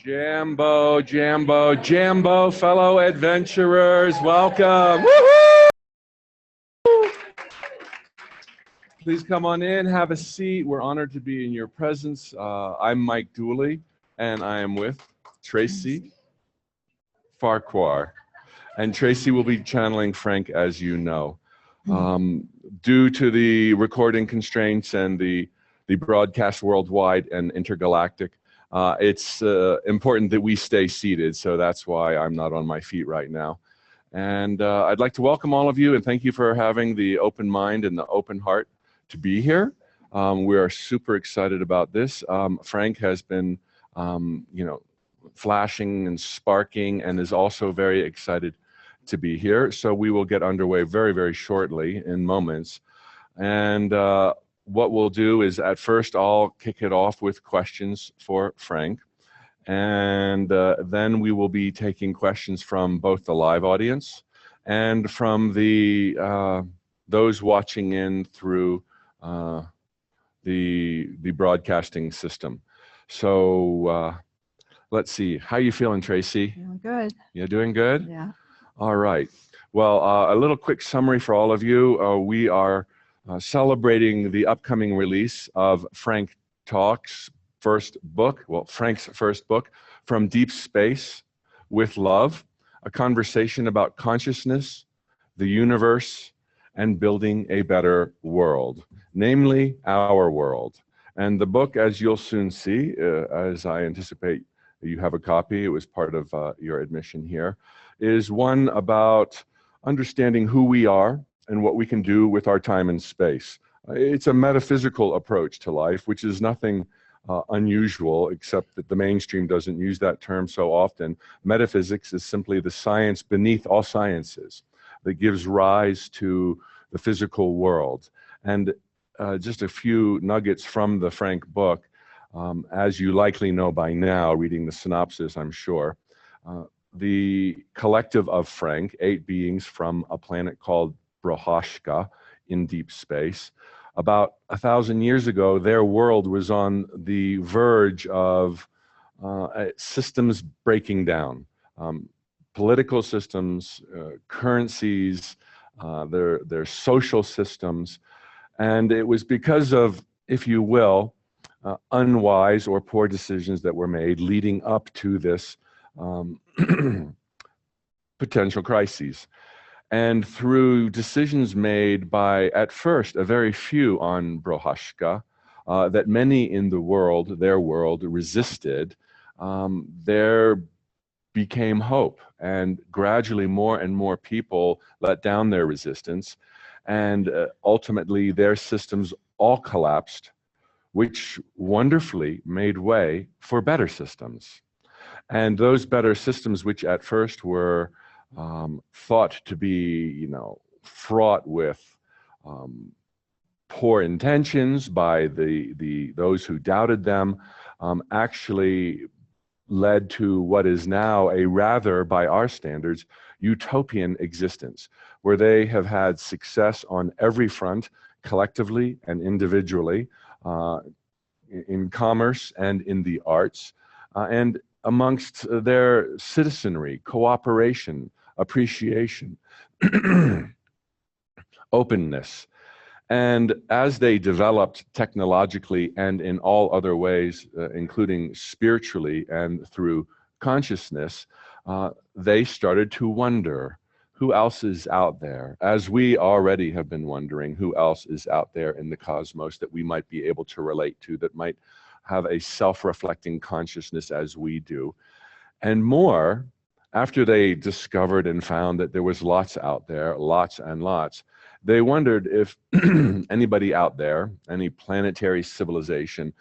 Jambo, Jambo, Jambo, fellow adventurers, welcome. Woohoo! Please come on in, have a seat. We're honored to be in your presence. I'm Mike Dooley, and I am with Tracy Farquhar. And Tracy will be channeling Frank, as you know. Due to the recording constraints and the broadcast worldwide and intergalactic, it's important that we stay seated, so that's why I'm not on my feet right now. And I'd like to welcome all of you and thank you for having the open mind and the open heart to be here. We are super excited about this. Frank has been, flashing and sparking and is also very excited to be here. So we will get underway very, very shortly in moments. And what we'll do is at first I'll kick it off with questions for Frank. And then we will be taking questions from both the live audience and from the those watching in through the broadcasting system. So let's see, how you feeling, Tracy? Feeling good. You doing good? Yeah. All right. Well, a little quick summary for all of you. We are celebrating the upcoming release of Frank Talk's first book, Frank's first book, From Deep Space with Love, a conversation about consciousness, the universe, and building a better world, namely our world. And the book, as you'll soon see, as I anticipate you have a copy, it was part of your admission here, is one about understanding who we are and what we can do with our time and space. It's a metaphysical approach to life, which is nothing unusual, except that the mainstream doesn't use that term so often. Metaphysics is simply the science beneath all sciences that gives rise to the physical world. And just a few nuggets from the Frank book. As you likely know by now, reading the synopsis, I'm sure, the collective of Frank, 8 beings from a planet called Brohashka in deep space, about 1,000 years ago, their world was on the verge of systems breaking down. Political systems, currencies, their social systems. And it was because of, if you will, unwise or poor decisions that were made leading up to this potential crises. And through decisions made by, at first, a very few on Brohashka, that many in the world, their world, resisted, there became hope. And gradually more and more people let down their resistance. And ultimately, their systems all collapsed, which wonderfully made way for better systems. And those better systems, which at first were thought to be, fraught with poor intentions by those who doubted them, actually led to what is now a rather, by our standards, utopian existence, where they have had success on every front, collectively and individually, in commerce and in the arts, and amongst their citizenry, cooperation, appreciation, openness. And as they developed technologically and in all other ways, including spiritually and through consciousness, they started to wonder who else is out there, as we already have been wondering who else is out there in the cosmos that we might be able to relate to, that might have a self-reflecting consciousness as we do. And more, after they discovered and found that there was lots out there, lots and lots, they wondered if anybody out there, any planetary civilization,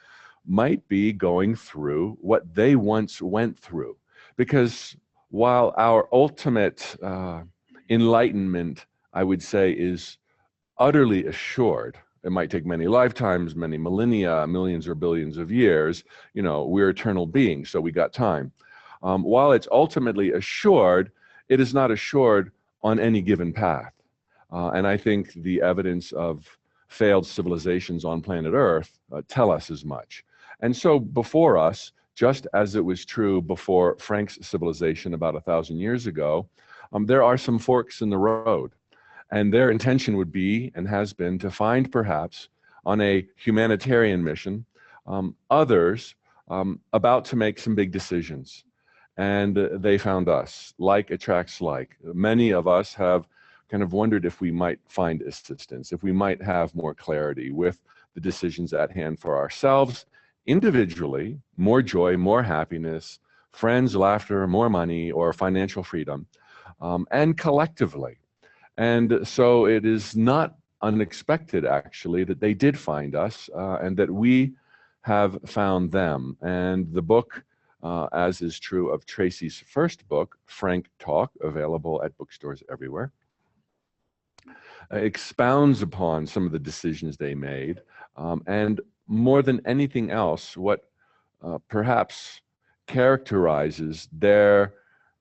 might be going through what they once went through. Because while our ultimate enlightenment, I would say, is utterly assured, it might take many lifetimes, many millennia, millions or billions of years, we're eternal beings, so we got time. While it's ultimately assured, it is not assured on any given path. And I think the evidence of failed civilizations on planet Earth tell us as much. And so before us, just as it was true before Frank's civilization about 1,000 years ago, there are some forks in the road. And their intention would be, and has been, to find perhaps on a humanitarian mission, others about to make some big decisions. And they found us. Like attracts like. Many of us have kind of wondered if we might find assistance, if we might have more clarity with the decisions at hand for ourselves, individually, more joy, more happiness, friends, laughter, more money, or financial freedom, and collectively. And so it is not unexpected, actually, that they did find us and that we have found them. And the book, as is true of Tracy's first book, Frank Talk, available at bookstores everywhere, expounds upon some of the decisions they made. And more than anything else, what perhaps characterizes their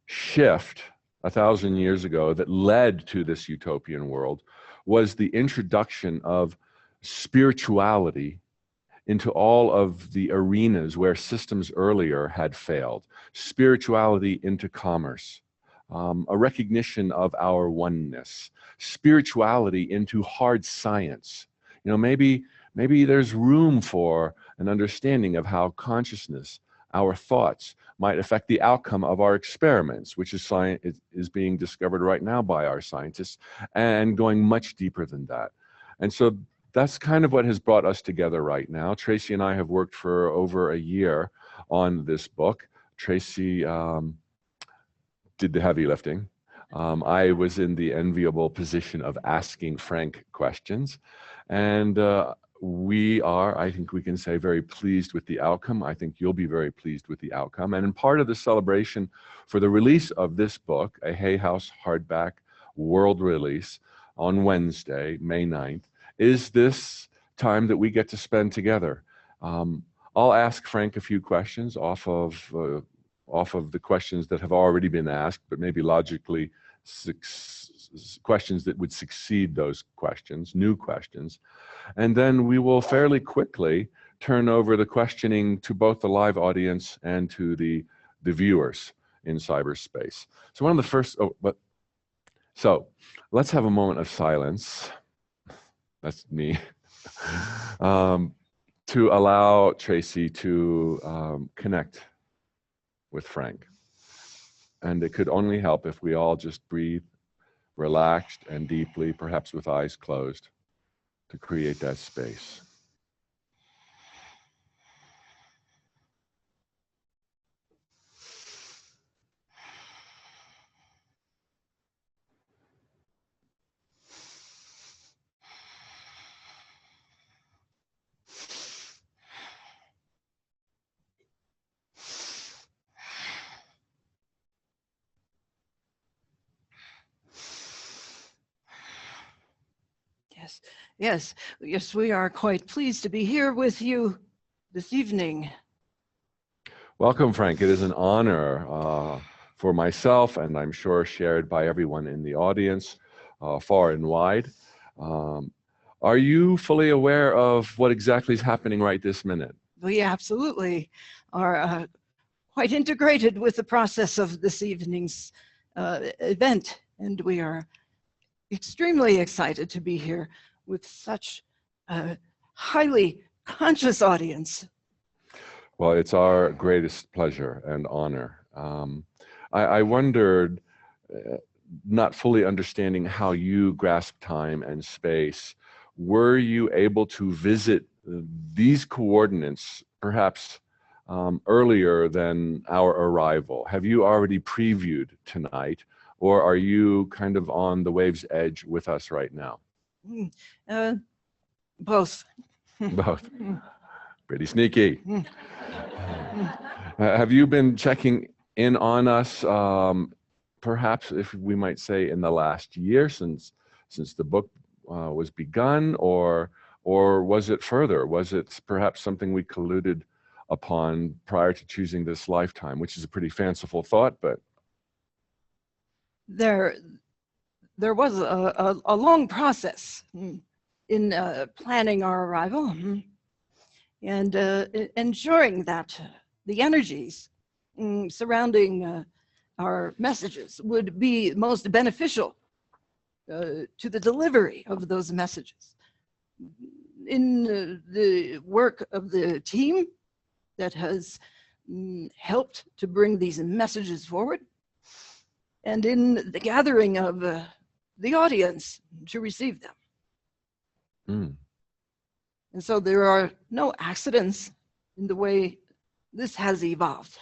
shift 1,000 years ago that led to this utopian world was the introduction of spirituality into all of the arenas where systems earlier had failed. Spirituality into commerce, a recognition of our oneness, spirituality into hard science. You know, maybe there's room for an understanding of how consciousness, our thoughts, might affect the outcome of our experiments, which is being discovered right now by our scientists, and going much deeper than that. And so that's kind of what has brought us together right now. Tracy and I have worked for over a year on this book. Tracy did the heavy lifting. I was in the enviable position of asking Frank questions. And we are, I think we can say, very pleased with the outcome. I think you'll be very pleased with the outcome. And in part of the celebration for the release of this book, a Hay House hardback world release on Wednesday, May 9th, is this time that we get to spend together. I'll ask Frank a few questions off of the questions that have already been asked, but maybe logically questions that would succeed those questions, new questions. And then we will fairly quickly turn over the questioning to both the live audience and to the viewers in cyberspace. So one of the first, so let's have a moment of silence. That's me. To allow Tracy to connect with Frank. And it could only help if we all just breathe relaxed and deeply, perhaps with eyes closed, to create that space. Yes, we are quite pleased to be here with you this evening. Welcome, Frank. It is an honor for myself, and I'm sure shared by everyone in the audience, far and wide. Are you fully aware of what exactly is happening right this minute? We absolutely are quite integrated with the process of this evening's event, and we are extremely excited to be here with such a highly conscious audience. Well, it's our greatest pleasure and honor. I wondered, not fully understanding how you grasp time and space, were you able to visit these coordinates perhaps earlier than our arrival? Have you already previewed tonight, or are you kind of on the wave's edge with us right now? Both. Both. Pretty sneaky. Have you been checking in on us, perhaps, if we might say, in the last year since the book was begun, or was it further? Was it perhaps something we colluded upon prior to choosing this lifetime, which is a pretty fanciful thought, but there was a long process in planning our arrival and ensuring that the energies surrounding our messages would be most beneficial to the delivery of those messages. In the work of the team that has helped to bring these messages forward, and in the gathering of the audience to receive them. And so there are no accidents in the way this has evolved.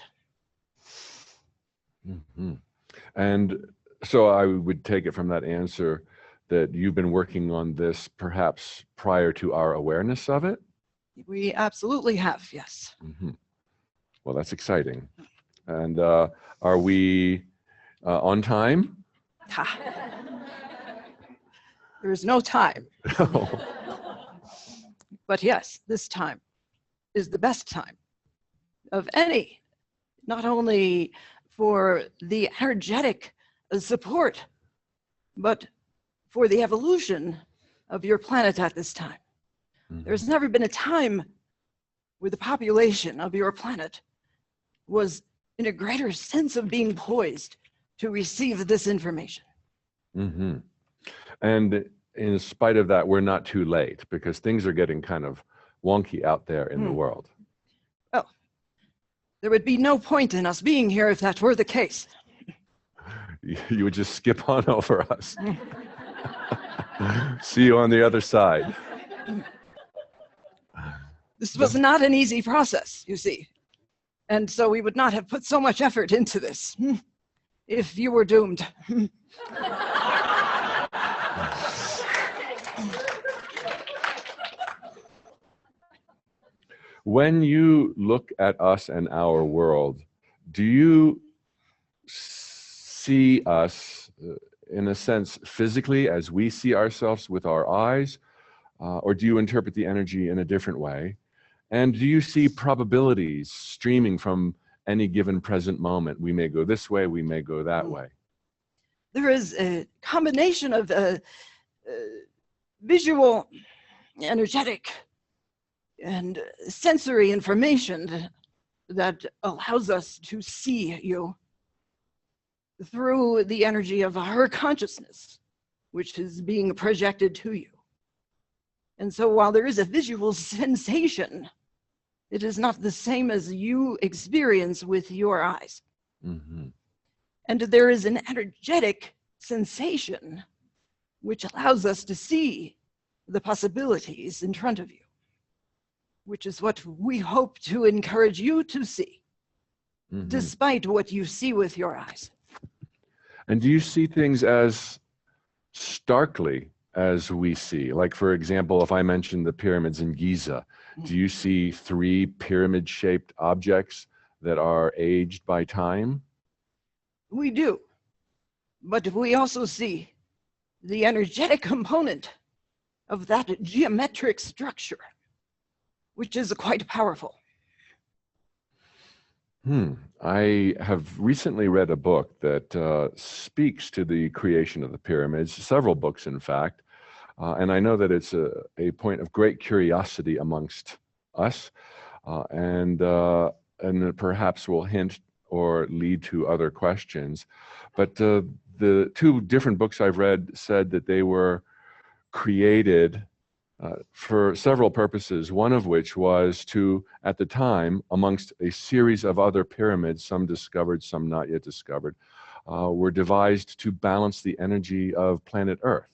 And so I would take it from that answer that you've been working on this perhaps prior to our awareness of it? We absolutely have, yes. Well, that's exciting. And are we on time? There is no time. But yes, this time is the best time of any, not only for the energetic support, but for the evolution of your planet at this time. There's never been a time where the population of your planet was in a greater sense of being poised to receive this information. And in spite of that, we're not too late because things are getting kind of wonky out there in the world. Well, there would be no point in us being here if that were the case. You would just skip on over us. See you on the other side. This was not an easy process, you see. And so we would not have put so much effort into this if you were doomed. When you look at us and our world, do you see us, in a sense, physically as we see ourselves with our eyes? Or do you interpret the energy in a different way? And do you see probabilities streaming from any given present moment? We may go this way, we may go that way. There is a combination of visual, energetic, and sensory information that allows us to see you through the energy of our consciousness, which is being projected to you. And so while there is a visual sensation, it is not the same as you experience with your eyes. And there is an energetic sensation which allows us to see the possibilities in front of you, which is what we hope to encourage you to see, despite what you see with your eyes. And do you see things as starkly as we see? Like, for example, if I mention the pyramids in Giza, do you see 3 pyramid-shaped objects that are aged by time? We do, but we also see the energetic component of that geometric structure, which is quite powerful. I have recently read a book that speaks to the creation of the pyramids, several books, in fact. And I know that it's a point of great curiosity amongst us, and it perhaps will hint or lead to other questions. But the 2 different books I've read said that they were created for several purposes, one of which was to, at the time, amongst a series of other pyramids, some discovered, some not yet discovered, were devised to balance the energy of planet Earth.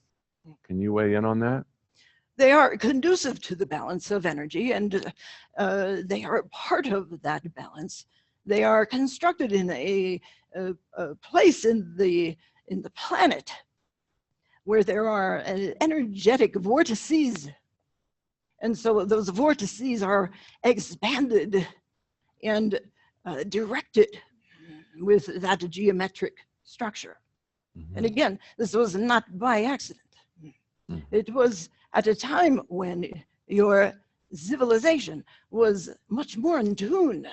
Can you weigh in on that? They are conducive to the balance of energy, and they are part of that balance. They are constructed in a place in the planet where there are energetic vortices. And so those vortices are expanded and directed with that geometric structure. And again, this was not by accident. It was at a time when your civilization was much more in tune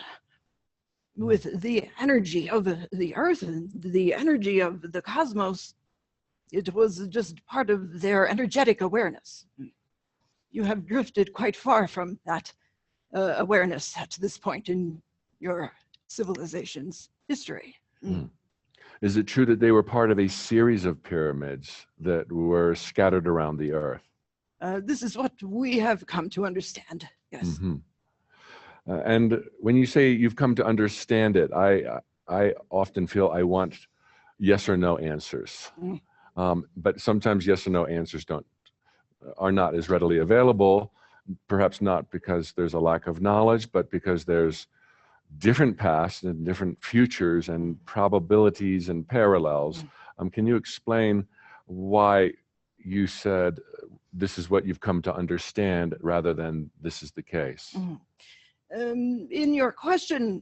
with the energy of the earth and the energy of the cosmos. It was just part of their energetic awareness. You have drifted quite far from that awareness at this point in your civilization's history. Mm. Is it true that they were part of a series of pyramids that were scattered around the earth? This is what we have come to understand, yes. Mm-hmm. And when you say you've come to understand it, I often feel I want yes or no answers. But sometimes yes or no answers are not as readily available, perhaps not because there's a lack of knowledge, but because there's different pasts and different futures and probabilities and parallels. Can you explain why you said this is what you've come to understand rather than this is the case? In your question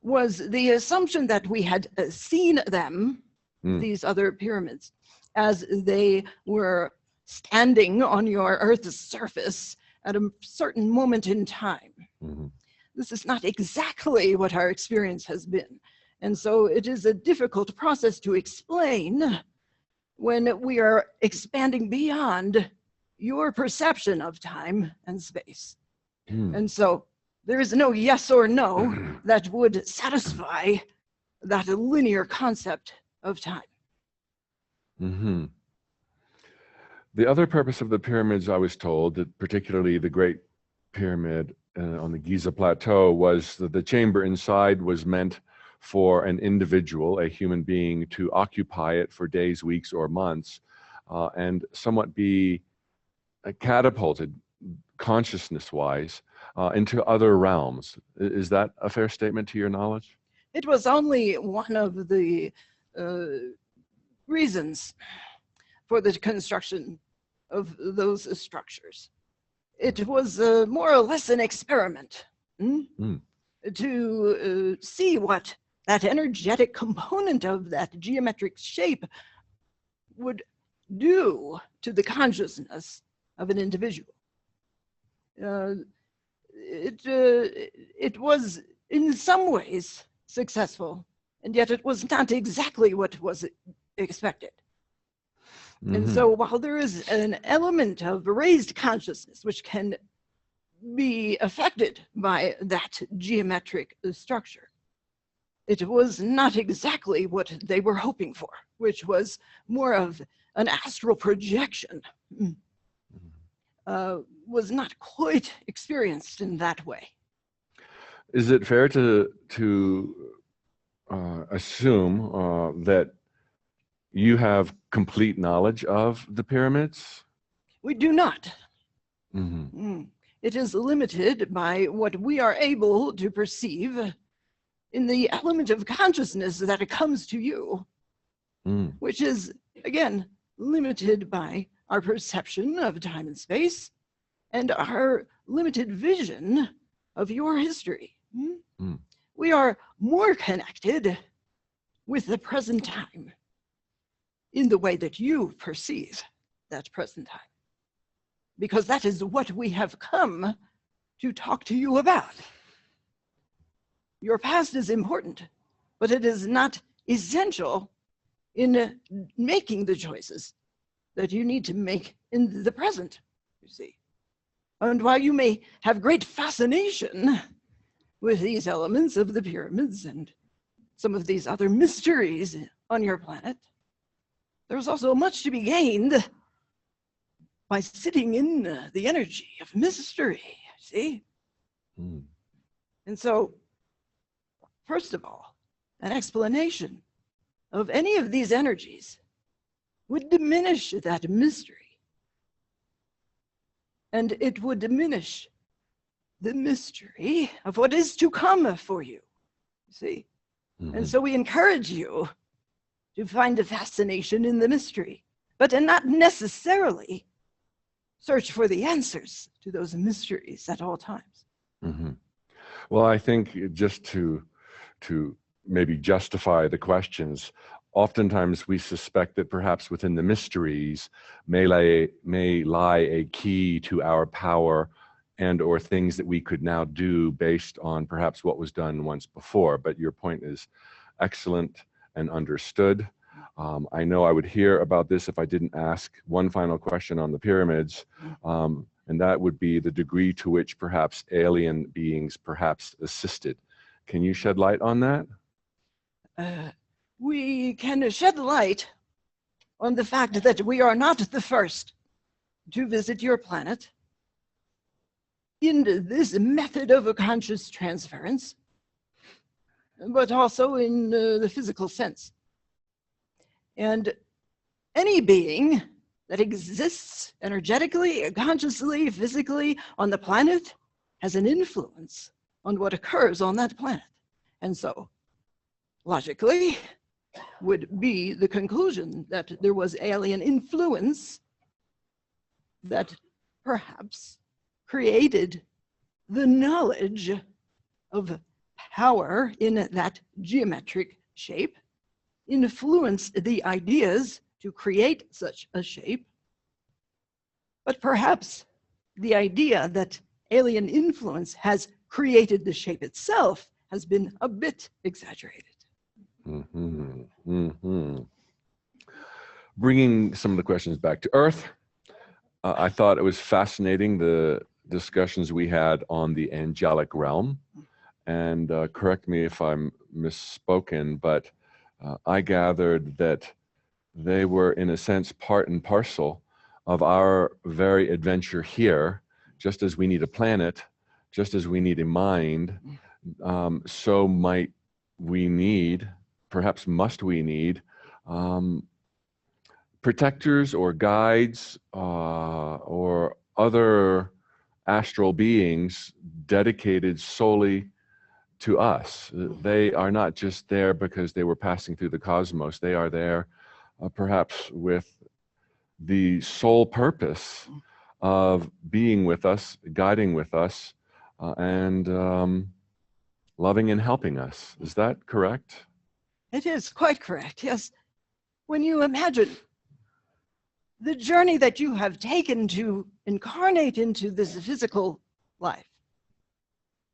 was the assumption that we had seen them, these other pyramids, as they were standing on your Earth's surface at a certain moment in time. This is not exactly what our experience has been. And so it is a difficult process to explain when we are expanding beyond your perception of time and space. And so there is no yes or no that would satisfy that linear concept of time. The other purpose of the pyramids, I was told, that particularly the Great Pyramid on the Giza Plateau, was that the chamber inside was meant for an individual, a human being, to occupy it for days, weeks, or months, and somewhat be catapulted consciousness-wise into other realms. Is that a fair statement to your knowledge? It was only one of the reasons for the construction of those structures. It was more or less an experiment to see what that energetic component of that geometric shape would do to the consciousness of an individual. It was in some ways successful, and yet it was not exactly what was expected. And so while there is an element of raised consciousness which can be affected by that geometric structure, it was not exactly what they were hoping for, which was more of an astral projection. Was not quite experienced in that way. Is it fair to assume that you have complete knowledge of the pyramids? We do not. It is limited by what we are able to perceive in the element of consciousness that it comes to you, which is, again, limited by our perception of time and space and our limited vision of your history. We are more connected with the present time in the way that you perceive that present time, because that is what we have come to talk to you about. Your past is important, but it is not essential in making the choices that you need to make in the present, you see. And while you may have great fascination with these elements of the pyramids and some of these other mysteries on your planet, there's also much to be gained by sitting in the energy of mystery, see? And so, first of all, an explanation of any of these energies would diminish that mystery. And it would diminish the mystery of what is to come for you, see? And so we encourage you to find a fascination in the mystery, but to not necessarily search for the answers to those mysteries at all times. Well, I think just to maybe justify the questions, oftentimes we suspect that perhaps within the mysteries may lie a key to our power and or things that we could now do based on perhaps what was done once before. But your point is excellent and understood. I know I would hear about this if I didn't ask one final question on the pyramids. and that would be the degree to which perhaps alien beings perhaps assisted. Can you shed light on that? We can shed light on the fact that we are not the first to visit your planet in this method of a conscious transference, but also in the physical sense. And any being that exists energetically, consciously, physically on the planet has an influence on what occurs on that planet. And so, logically, would be the conclusion that there was alien influence that perhaps created the knowledge of power in that geometric shape, influenced the ideas to create such a shape, but perhaps the idea that alien influence has created the shape itself has been a bit exaggerated. Mm-hmm. Mm-hmm. Bringing some of the questions back to Earth, I thought it was fascinating the discussions we had on the angelic realm. And correct me if I'm misspoken, but I gathered that they were, in a sense, part and parcel of our very adventure here. Just as we need a planet, just as we need a mind, so might we need, perhaps must we need, protectors or guides or other astral beings dedicated solely to us. They are not just there because they were passing through the cosmos. They are there perhaps with the sole purpose of being with us, guiding with us, and loving and helping us. Is that correct? It is quite correct, yes. When you imagine the journey that you have taken to incarnate into this physical life,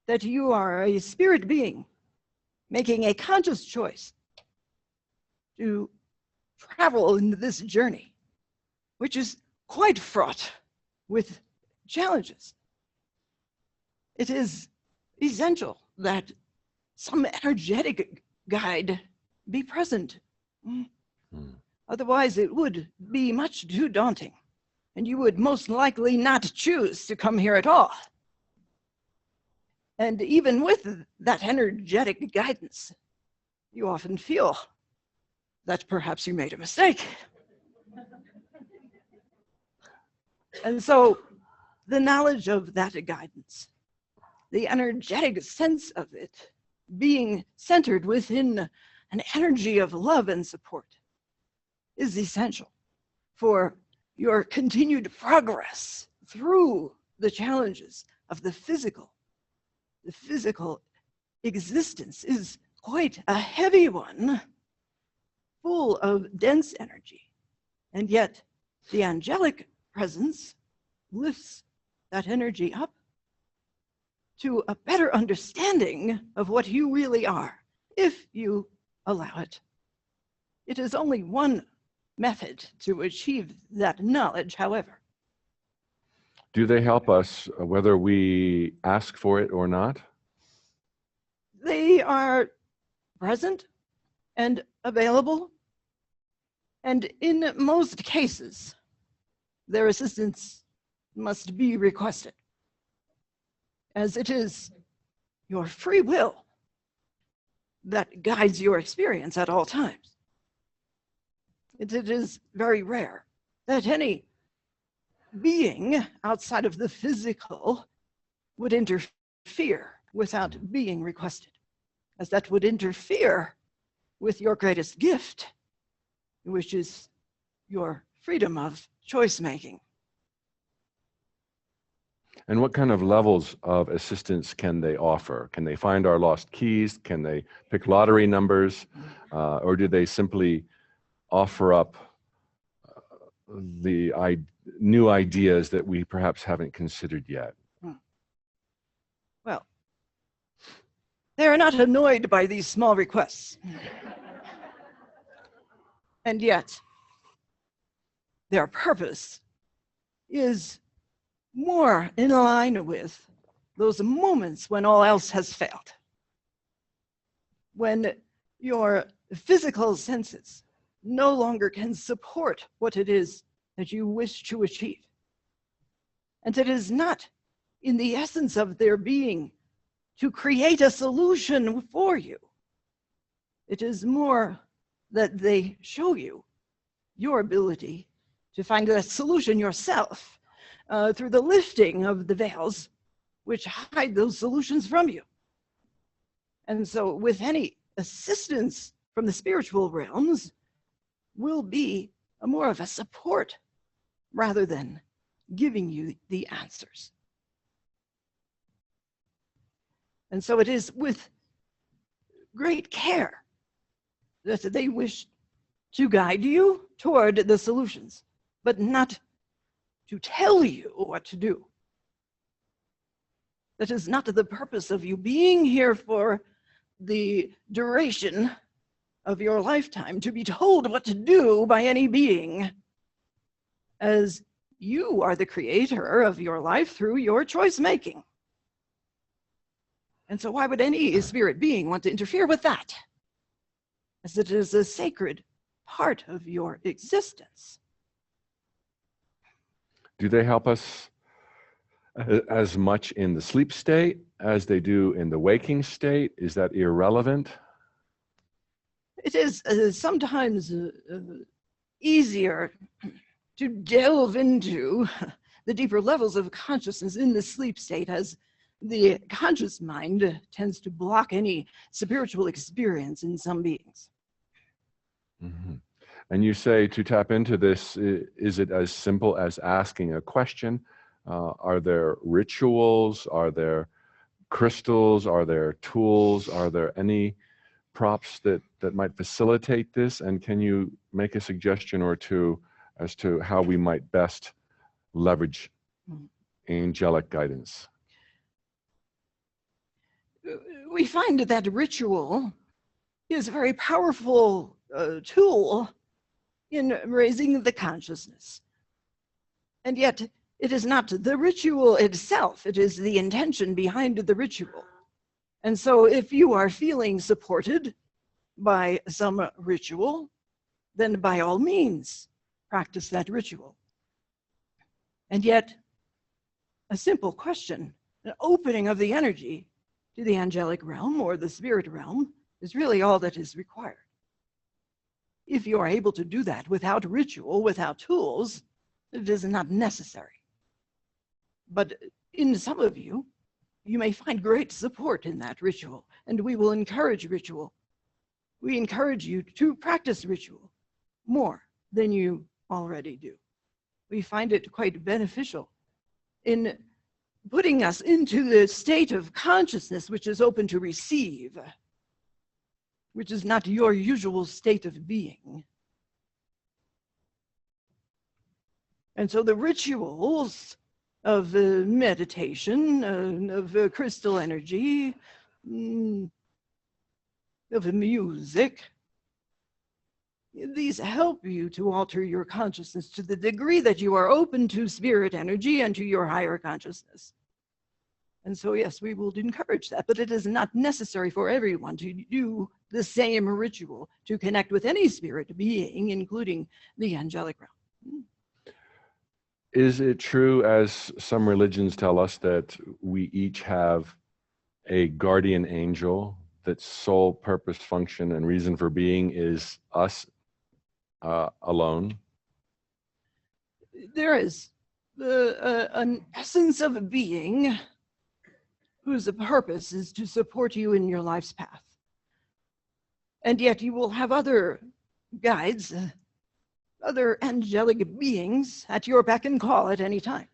that you are a spirit being making a conscious choice to travel in this journey, which is quite fraught with challenges. It is essential that some energetic guide be present. Otherwise, it would be much too daunting, and you would most likely not choose to come here at all. And even with that energetic guidance, you often feel that perhaps you made a mistake. And so the knowledge of that guidance, the energetic sense of it being centered within an energy of love and support is essential for your continued progress through the challenges of the physical. The physical existence is quite a heavy one, full of dense energy, and yet the angelic presence lifts that energy up to a better understanding of what you really are, if you allow it. It is only one method to achieve that knowledge, however. Do they help us whether we ask for it or not? They are present and available, and in most cases, their assistance must be requested, as it is your free will that guides your experience at all times. It is very rare that any being outside of the physical would interfere without being requested, as that would interfere with your greatest gift, which is your freedom of choice making. And what kind of levels of assistance can they offer? Can they find our lost keys? Can they pick lottery numbers? Or do they simply offer up the new ideas that we perhaps haven't considered yet? Well, they are not annoyed by these small requests. And yet, their purpose is more in line with those moments when all else has failed. When your physical senses no longer can support what it is that you wish to achieve. And it is not in the essence of their being to create a solution for you. It is more that they show you your ability to find that solution yourself through the lifting of the veils which hide those solutions from you. And so with any assistance from the spiritual realms will be more of a support rather than giving you the answers. And so it is with great care that they wish to guide you toward the solutions, but not to tell you what to do. That is not the purpose of you being here for the duration of your lifetime, to be told what to do by any being, as you are the creator of your life through your choice making. And so why would any spirit being want to interfere with that, as it is a sacred part of your existence? Do they help us as much in the sleep state as they do in the waking state? Is that irrelevant? It is sometimes easier to delve into the deeper levels of consciousness in the sleep state, as the conscious mind tends to block any spiritual experience in some beings. Mm-hmm. And you say to tap into this, is it as simple as asking a question? Are there rituals? Are there crystals? Are there tools? Are there any props that might facilitate this? And can you make a suggestion or two as to how we might best leverage angelic guidance? We find that ritual is a very powerful tool in raising the consciousness. And yet, it is not the ritual itself, it is the intention behind the ritual. And so if you are feeling supported by some ritual, then by all means, practice that ritual. And yet, a simple question, an opening of the energy to the angelic realm or the spirit realm is really all that is required. If you are able to do that without ritual, without tools, it is not necessary. But in some of you, you may find great support in that ritual, and we will encourage ritual. We encourage you to practice ritual more than you already do. We find it quite beneficial in putting us into the state of consciousness which is open to receive, which is not your usual state of being. And so the rituals of meditation, of crystal energy, of music, these help you to alter your consciousness to the degree that you are open to spirit energy and to your higher consciousness. And so, yes, we will encourage that, but it is not necessary for everyone to do the same ritual to connect with any spirit being, including the angelic realm. Is it true, as some religions tell us, that we each have a guardian angel, that sole purpose, function, and reason for being is us alone? There is an essence of a being whose purpose is to support you in your life's path. And yet you will have other guides, other angelic beings at your beck and call at any time.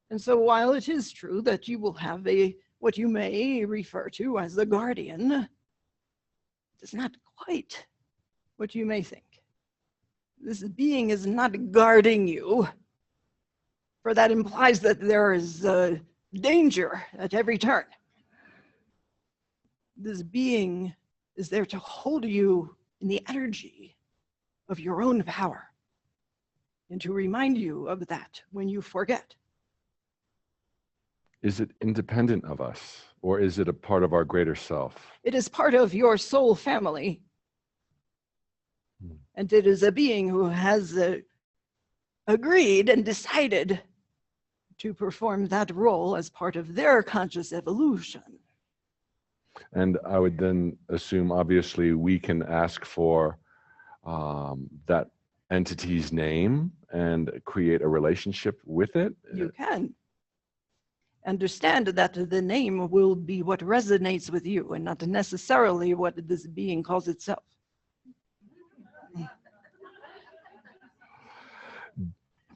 And so while it is true that you will have what you may refer to as the guardian, it's not quite what you may think. This being is not guarding you, for that implies that there is danger at every turn. This being is there to hold you in the energy of your own power and to remind you of that when you forget. is it independent of us, or is it a part of our greater self? It is part of your soul family. And it is a being who has agreed and decided to perform that role as part of their conscious evolution. And I would then assume, obviously, we can ask for that entity's name and create a relationship with it. You can. Understand that the name will be what resonates with you and not necessarily what this being calls itself.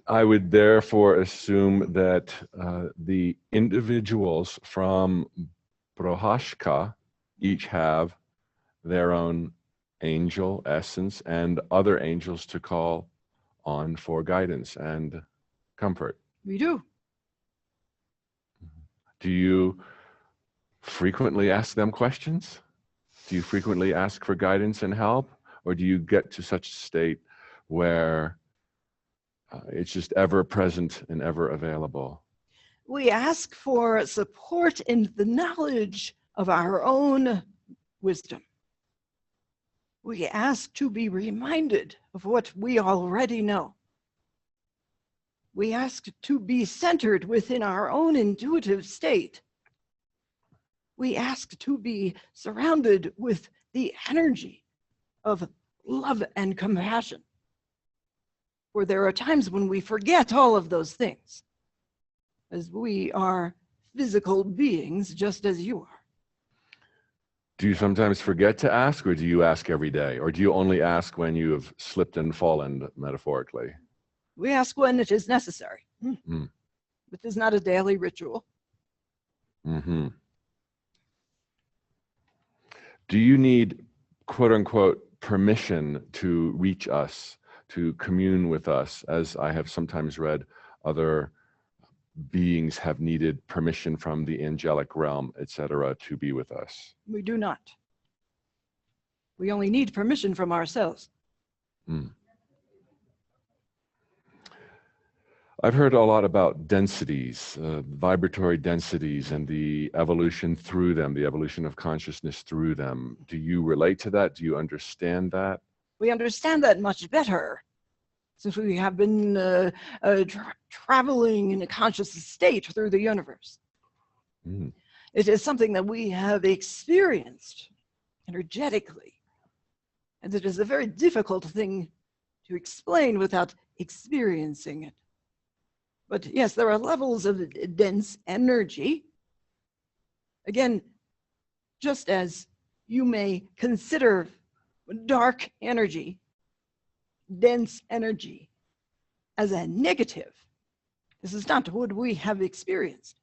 I would therefore assume that the individuals from Prohashka each have their own angel essence and other angels to call on for guidance and comfort. We do. Do you frequently ask them questions? Do you frequently ask for guidance and help? Or do you get to such a state where it's just ever present and ever available? We ask for support in the knowledge of our own wisdom. We ask to be reminded of what we already know. We ask to be centered within our own intuitive state. We ask to be surrounded with the energy of love and compassion. For there are times when we forget all of those things, as we are physical beings just as you are. Do you sometimes forget to ask, or do you ask every day? Or do you only ask when you have slipped and fallen, metaphorically? We ask when it is necessary. It is not a daily ritual. Mm-hmm. Do you need, quote unquote, permission to reach us, to commune with us, as I have sometimes read other beings have needed permission from the angelic realm, etc., to be with us? We do not. We only need permission from ourselves. I've heard a lot about densities, vibratory densities, and the evolution through them, the evolution of consciousness through them. Do you relate to that? Do you understand that? We understand that much better since we have been traveling in a conscious state through the universe. It is something that we have experienced energetically, and it is a very difficult thing to explain without experiencing it. But yes, there are levels of dense energy. Again, just as you may consider dark energy, dense energy, as a negative, this is not what we have experienced.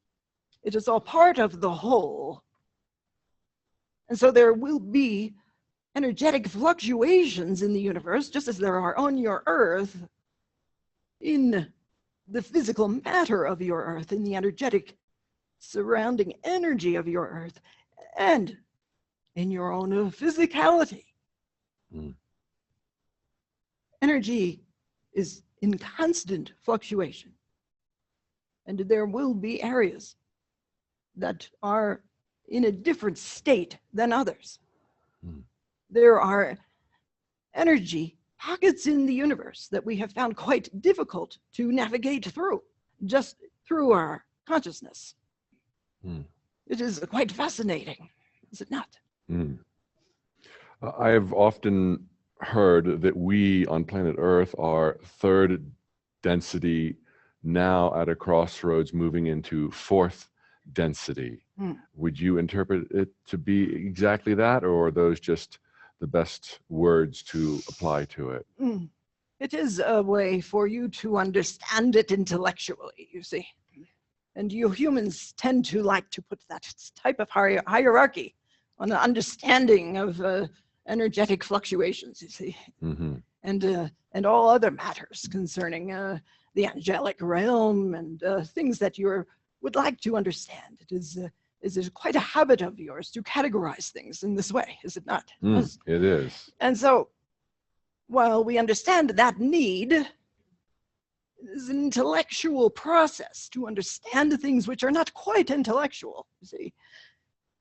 It is all part of the whole. And so there will be energetic fluctuations in the universe, just as there are on your earth, in the physical matter of your earth, in the energetic surrounding energy of your earth, and in your own physicality. Energy is in constant fluctuation, and there will be areas that are in a different state than others. There are energy pockets in the universe that we have found quite difficult to navigate through, just through our consciousness. It is quite fascinating, is it not? I have often heard that we on planet Earth are third density, now at a crossroads moving into fourth density. Would you interpret it to be exactly that, or are those just the best words to apply to it? It is a way for you to understand it intellectually, you see. And you humans tend to like to put that type of hierarchy on the understanding of energetic fluctuations, you see. And all other matters concerning the angelic realm and things that you would like to understand. It is quite a habit of yours to categorize things in this way, is it not? It is. And so, while we understand that need, It is an intellectual process to understand things which are not quite intellectual. You see,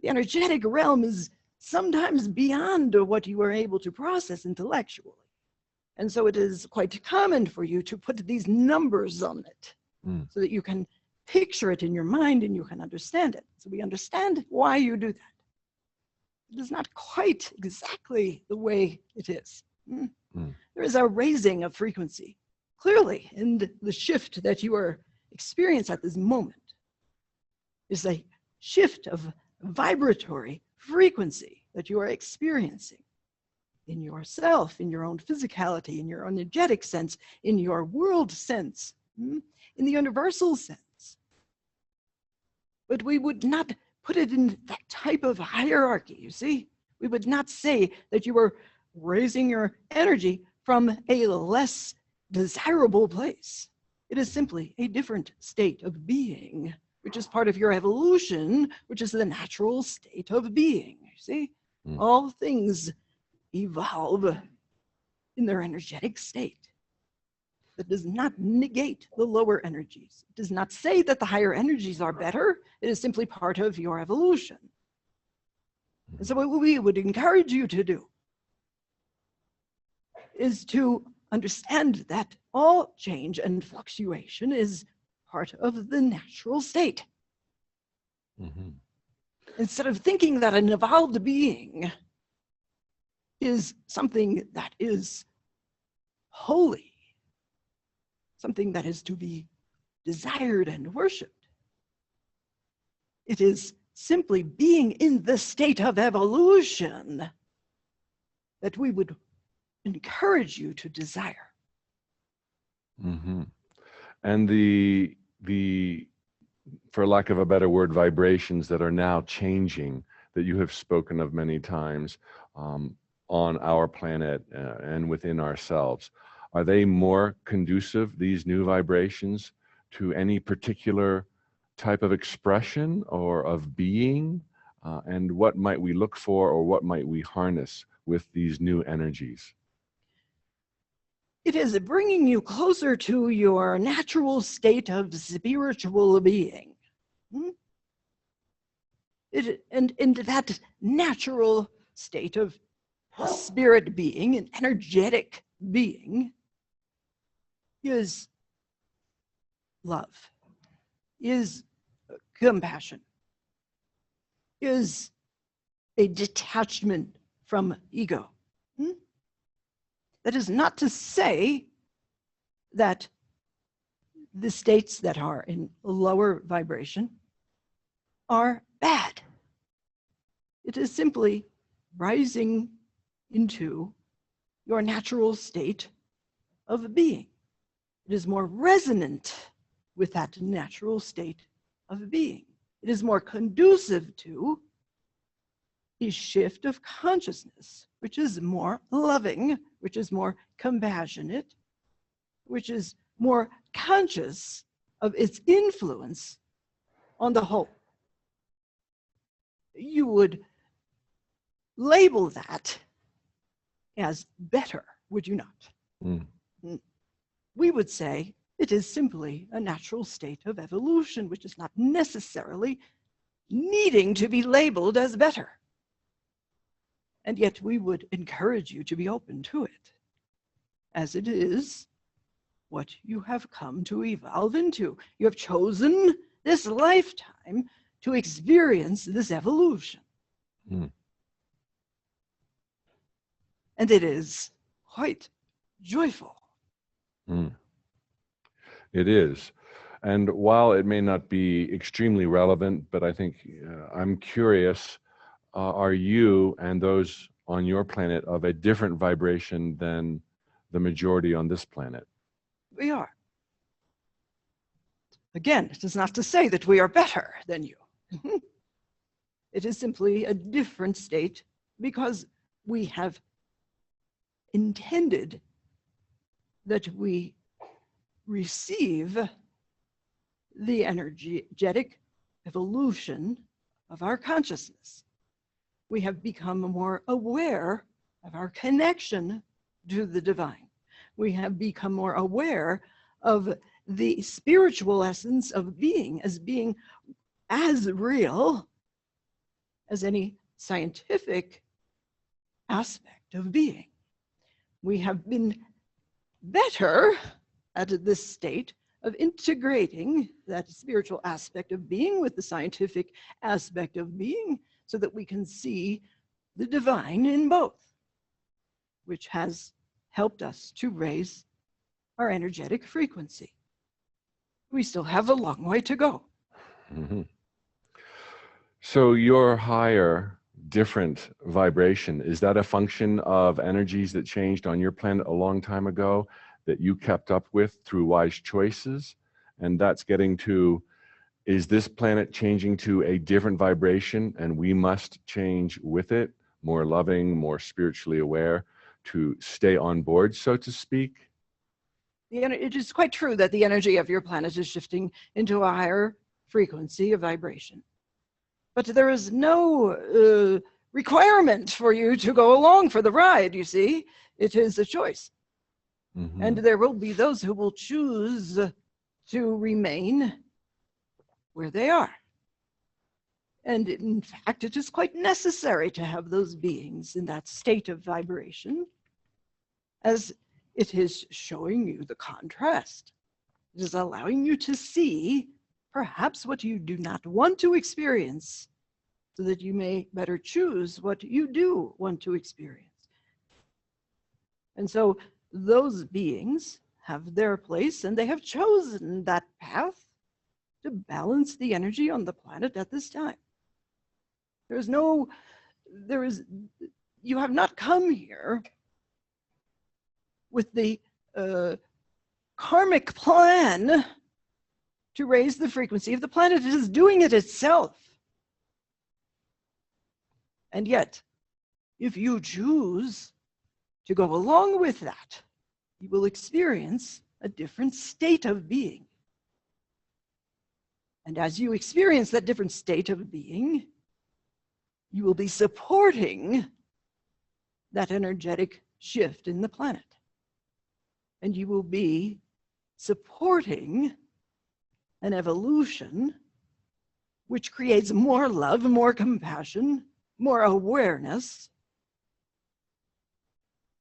the energetic realm is sometimes beyond what you are able to process intellectually. And so it is quite common for you to put these numbers on it so that you can picture it in your mind and you can understand it. So we understand why you do that. It is not quite exactly the way it is. There is a raising of frequency, clearly, and the shift that you are experiencing at this moment is a shift of vibratory frequency that you are experiencing in yourself, in your own physicality, in your own energetic sense, in your world sense, in the universal sense. But we would not put it in that type of hierarchy, you see? We would not say that you are raising your energy from a less desirable place. It is simply a different state of being, which is part of your evolution, which is the natural state of being, you see? All things evolve in their energetic state. That does not negate the lower energies. It does not say that the higher energies are better. It is simply part of your evolution. And so what we would encourage you to do is to understand that all change and fluctuation is part of the natural state. Instead of thinking that an evolved being is something that is holy, something that is to be desired and worshipped. It is simply being in the state of evolution that we would encourage you to desire. And the, for lack of a better word, vibrations that are now changing, that you have spoken of many times on our planet and within ourselves, are they more conducive, these new vibrations, to any particular type of expression or of being? And what might we look for, or what might we harness with these new energies? It is bringing you closer to your natural state of spiritual being. And that natural state of spirit being, an energetic being, is love, is compassion, is a detachment from ego. That is not to say that the states that are in lower vibration are bad. It is simply rising into your natural state of being. It is more resonant with that natural state of being. It is more conducive to a shift of consciousness, which is more loving, which is more compassionate, which is more conscious of its influence on the whole. You would label that as better, would you not? We would say it is simply a natural state of evolution, which is not necessarily needing to be labeled as better. And yet we would encourage you to be open to it, as it is what you have come to evolve into. You have chosen this lifetime to experience this evolution. And it is quite joyful. It is. And while it may not be extremely relevant, but I think I'm curious, are you and those on your planet of a different vibration than the majority on this planet? We are. Again, it is not to say that we are better than you. It is simply a different state because we have intended that we receive the energetic evolution of our consciousness. We have become more aware of our connection to the divine. We have become more aware of the spiritual essence of being as being as real as any scientific aspect of being. We have been better at this state of integrating that spiritual aspect of being with the scientific aspect of being so that we can see the divine in both, which has helped us to raise our energetic frequency. We still have a long way to go. Mm-hmm. So your higher, different vibration, is that a function of energies that changed on your planet a long time ago that you kept up with through wise choices? And that's getting to, is this planet changing to a different vibration and we must change with it, more loving, more spiritually aware, to stay on board, so to speak? It is quite true that the energy of your planet is shifting into a higher frequency of vibration. But there is no requirement for you to go along for the ride, you see. It is a choice. Mm-hmm. And there will be those who will choose to remain where they are. And in fact, it is quite necessary to have those beings in that state of vibration, as it is showing you the contrast. It is allowing you to see perhaps what you do not want to experience, so that you may better choose what you do want to experience. And so those beings have their place, and they have chosen that path to balance the energy on the planet at this time. You have not come here with the karmic plan to raise the frequency of the planet. It is doing it itself. And yet, if you choose to go along with that, you will experience a different state of being. And as you experience that different state of being, you will be supporting that energetic shift in the planet. And you will be supporting an evolution which creates more love, more compassion, more awareness,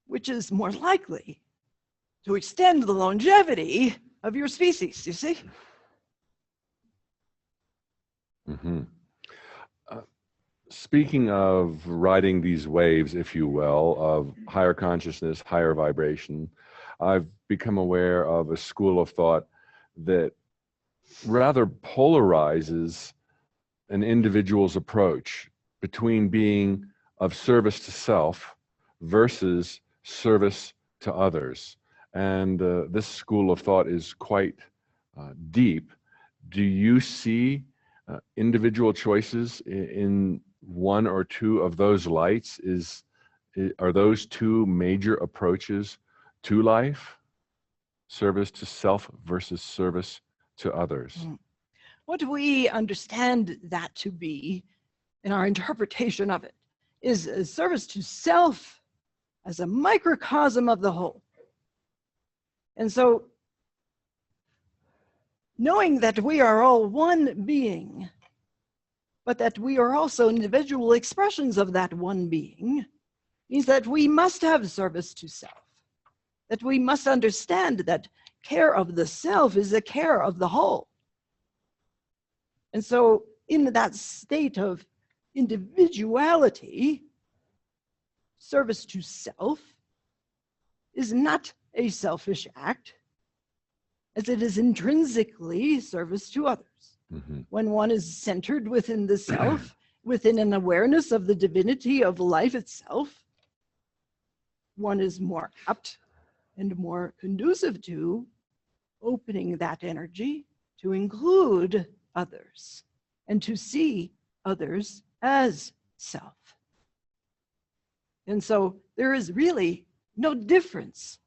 which is more likely to extend the longevity of your species, you see? Mm-hmm. Speaking of riding these waves, if you will, of higher consciousness, higher vibration, I've become aware of a school of thought that rather polarizes an individual's approach between being of service to self versus service to others. And this school of thought is quite deep. Do you see individual choices in one or two of those lights? Are those two major approaches to life? Service to self versus service to others. What we understand that to be in our interpretation of it is a service to self as a microcosm of the whole. And so, knowing that we are all one being, but that we are also individual expressions of that one being, means that we must have service to self. That we must understand that care of the self is a care of the whole. And so, in that state of individuality, service to self is not a selfish act, as it is intrinsically service to others. Mm-hmm. When one is centered within the self, within an awareness of the divinity of life itself, one is more apt and more conducive to opening that energy to include others and to see others as self. And so there is really no difference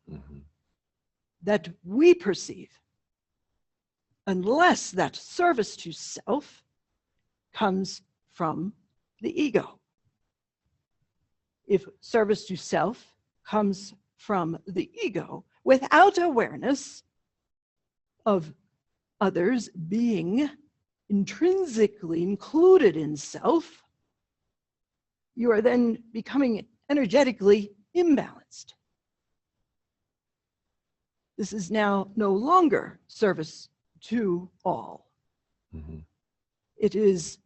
that we perceive unless that service to self comes from the ego. If service to self comes from the ego without awareness, of others being intrinsically included in self, you are then becoming energetically imbalanced. This is now no longer service to all. Mm-hmm. It is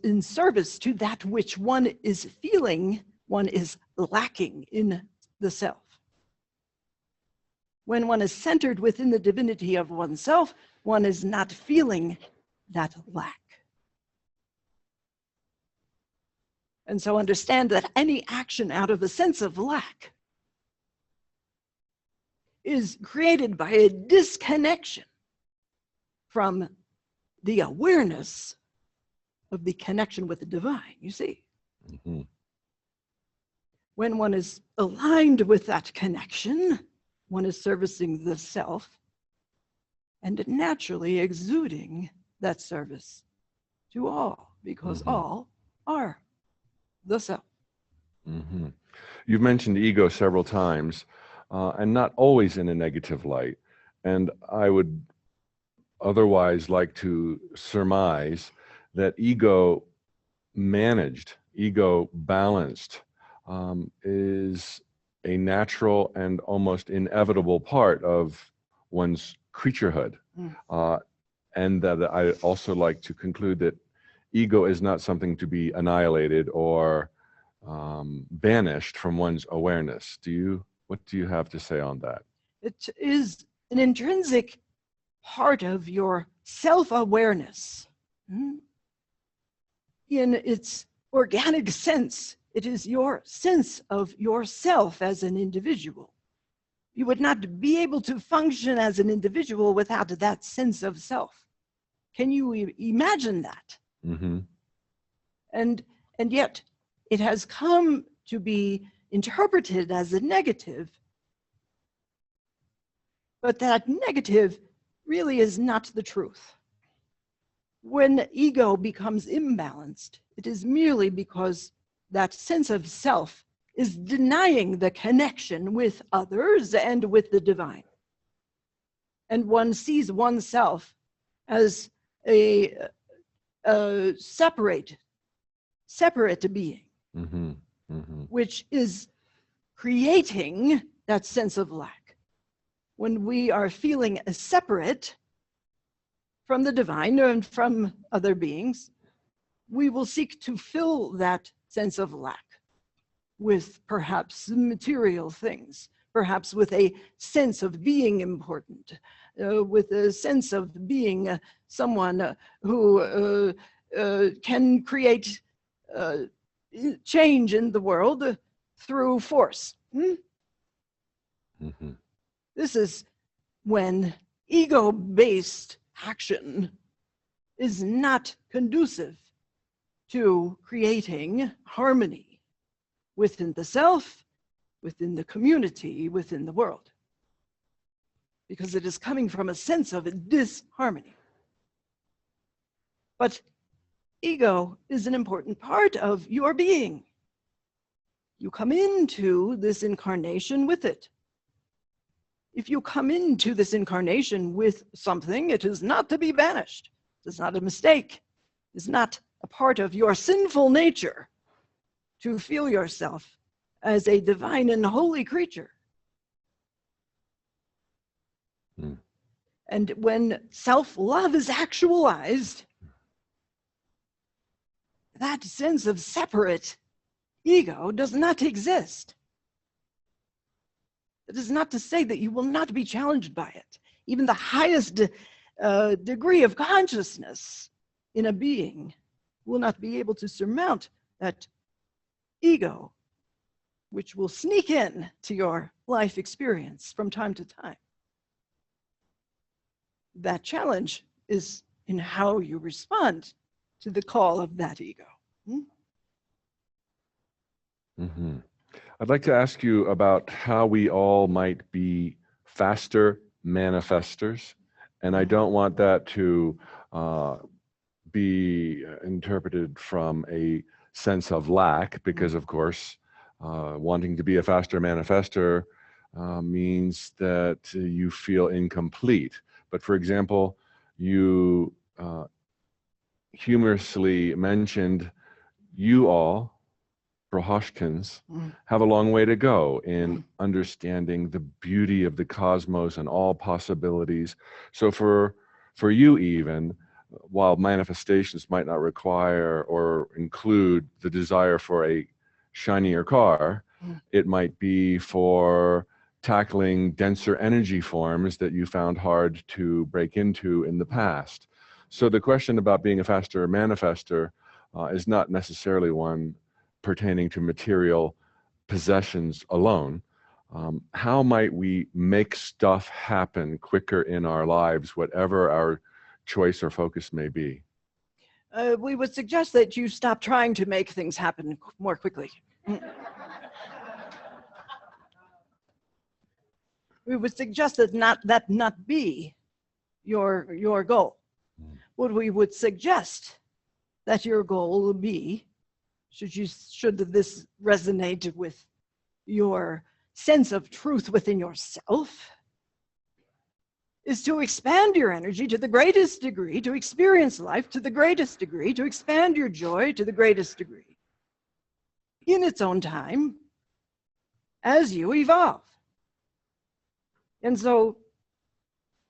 in service to that which one is feeling one is lacking in the self. When one is centered within the divinity of oneself, one is not feeling that lack. And so understand that any action out of a sense of lack is created by a disconnection from the awareness of the connection with the divine, you see. Mm-hmm. When one is aligned with that connection, one is servicing the self and naturally exuding that service to all, because Mm-hmm. all are the self. Mm-hmm. You've mentioned ego several times, and not always in a negative light. And I would otherwise like to surmise that ego managed, ego balanced, is a natural and almost inevitable part of one's creaturehood. And that I also like to conclude that ego is not something to be annihilated or banished from one's awareness. What do you have to say on that? It is an intrinsic part of your self-awareness. In its organic sense, it is your sense of yourself as an individual. You would not be able to function as an individual without that sense of self. Can you imagine that? Mm-hmm. And yet it has come to be interpreted as a negative, but that negative really is not the truth. When ego becomes imbalanced, it is merely because that sense of self is denying the connection with others and with the divine. And one sees oneself as a separate being, Mm-hmm. Mm-hmm. which is creating that sense of lack. When we are feeling separate from the divine and from other beings, we will seek to fill that sense of lack with perhaps material things, perhaps with a sense of being important, with a sense of being someone who can create change in the world through force. Mm-hmm. This is when ego-based action is not conducive to creating harmony within the self, within the community, within the world, because it is coming from a sense of disharmony. But ego is an important part of your being. You come into this incarnation with it. If you come into this incarnation with something, it is not to be banished. It is not a mistake. It is not a part of your sinful nature to feel yourself as a divine and holy creature. And when self-love is actualized, that sense of separate ego does not exist. It is not to say that you will not be challenged by it. Even the highest degree of consciousness in a being will not be able to surmount that ego, which will sneak in to your life experience from time to time. That challenge is in how you respond to the call of that ego. Mm-hmm. I'd like to ask you about how we all might be faster manifestors. And I don't want that to be interpreted from a sense of lack, because of course, wanting to be a faster manifestor means that you feel incomplete. But for example, you humorously mentioned you all, Prohoshkins, have a long way to go in understanding the beauty of the cosmos and all possibilities. So for you even, while manifestations might not require or include the desire for a shinier car, it might be for tackling denser energy forms that you found hard to break into in the past. So the question about being a faster manifester is not necessarily one pertaining to material possessions alone. How might we make stuff happen quicker in our lives, whatever our choice or focus may be? We would suggest that you stop trying to make things happen more quickly. We would suggest that not be your goal. What we would suggest that your goal will be, should this resonate with your sense of truth within yourself, is to expand your energy to the greatest degree, to experience life to the greatest degree, to expand your joy to the greatest degree, in its own time, as you evolve. And so,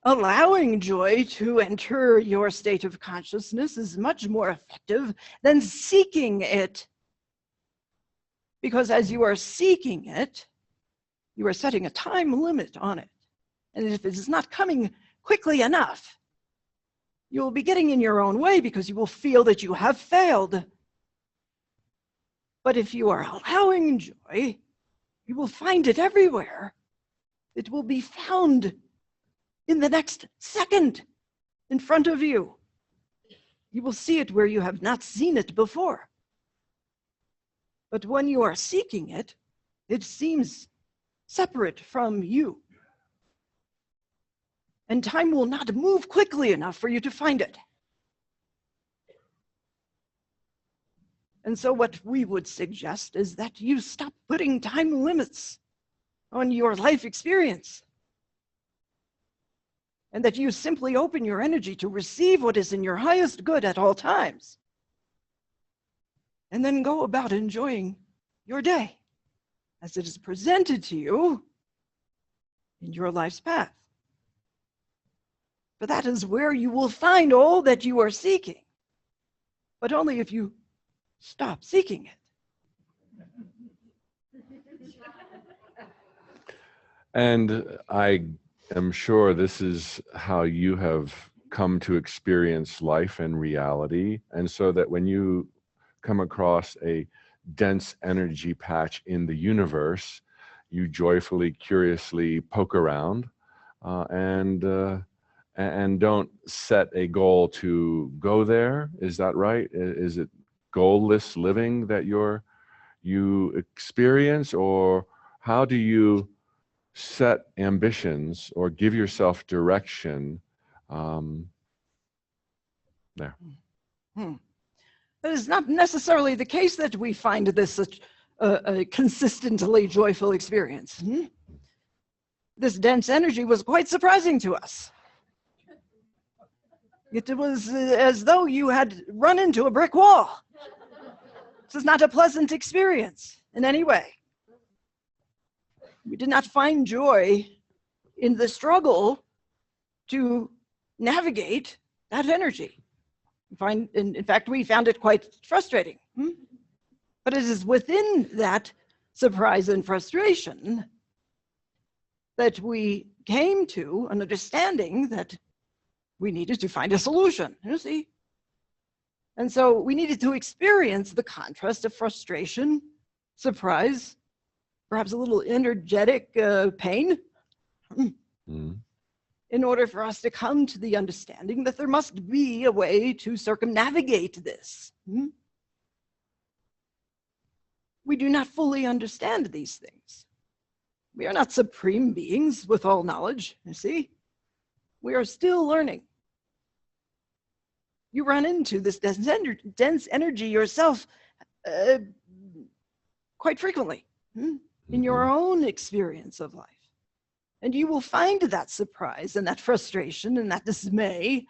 allowing joy to enter your state of consciousness is much more effective than seeking it. Because as you are seeking it, you are setting a time limit on it. And if it is not coming quickly enough, you will be getting in your own way because you will feel that you have failed. But if you are allowing joy, you will find it everywhere. It will be found in the next second in front of you. You will see it where you have not seen it before. But when you are seeking it, it seems separate from you. And time will not move quickly enough for you to find it. And so what we would suggest is that you stop putting time limits on your life experience. And that you simply open your energy to receive what is in your highest good at all times. And then go about enjoying your day as it is presented to you in your life's path. For that is where you will find all that you are seeking, but only if you stop seeking it. And I am sure this is how you have come to experience life and reality. And so that when you come across a dense energy patch in the universe, you joyfully, curiously poke around and don't set a goal to go there. Is that right? Is it goalless living that you experience, or how do you set ambitions or give yourself direction there? It is not necessarily the case that we find this a consistently joyful experience. This dense energy was quite surprising to us. It was as though you had run into a brick wall. This is not a pleasant experience in any way. We did not find joy in the struggle to navigate that energy. In fact, we found it quite frustrating. But it is within that surprise and frustration that we came to an understanding that we needed to find a solution, you see? And so we needed to experience the contrast of frustration, surprise, perhaps a little energetic pain, in order for us to come to the understanding that there must be a way to circumnavigate this. We do not fully understand these things. We are not supreme beings with all knowledge, you see? We are still learning. You run into this dense energy yourself quite frequently in your own experience of life. And you will find that surprise and that frustration and that dismay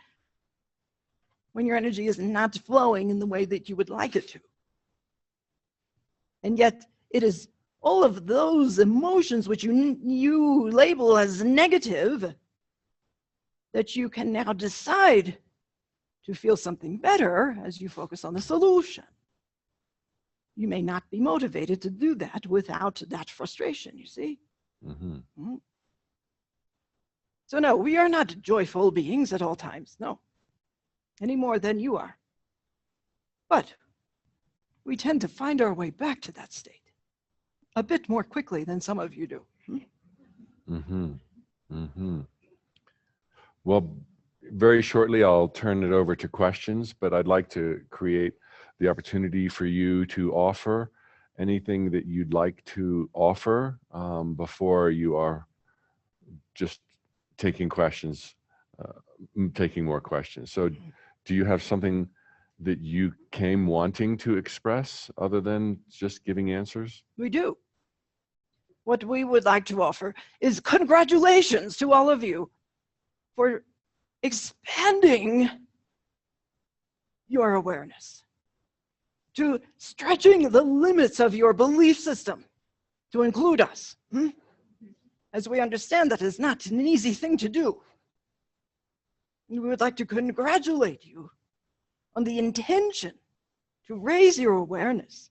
when your energy is not flowing in the way that you would like it to. And yet it is all of those emotions which you label as negative that you can now decide to feel something better as you focus on the solution. You may not be motivated to do that without that frustration, you see? Mm-hmm. So no, we are not joyful beings at all times, no, any more than you are. But we tend to find our way back to that state a bit more quickly than some of you do. Mm-hmm. Mm-hmm. Well, very shortly, I'll turn it over to questions, but I'd like to create the opportunity for you to offer anything that you'd like to offer before you are just taking questions, taking more questions. So do you have something that you came wanting to express other than just giving answers? We do. What we would like to offer is congratulations to all of you for expanding your awareness, to stretching the limits of your belief system to include us. As we understand that is not an easy thing to do. We would like to congratulate you on the intention to raise your awareness,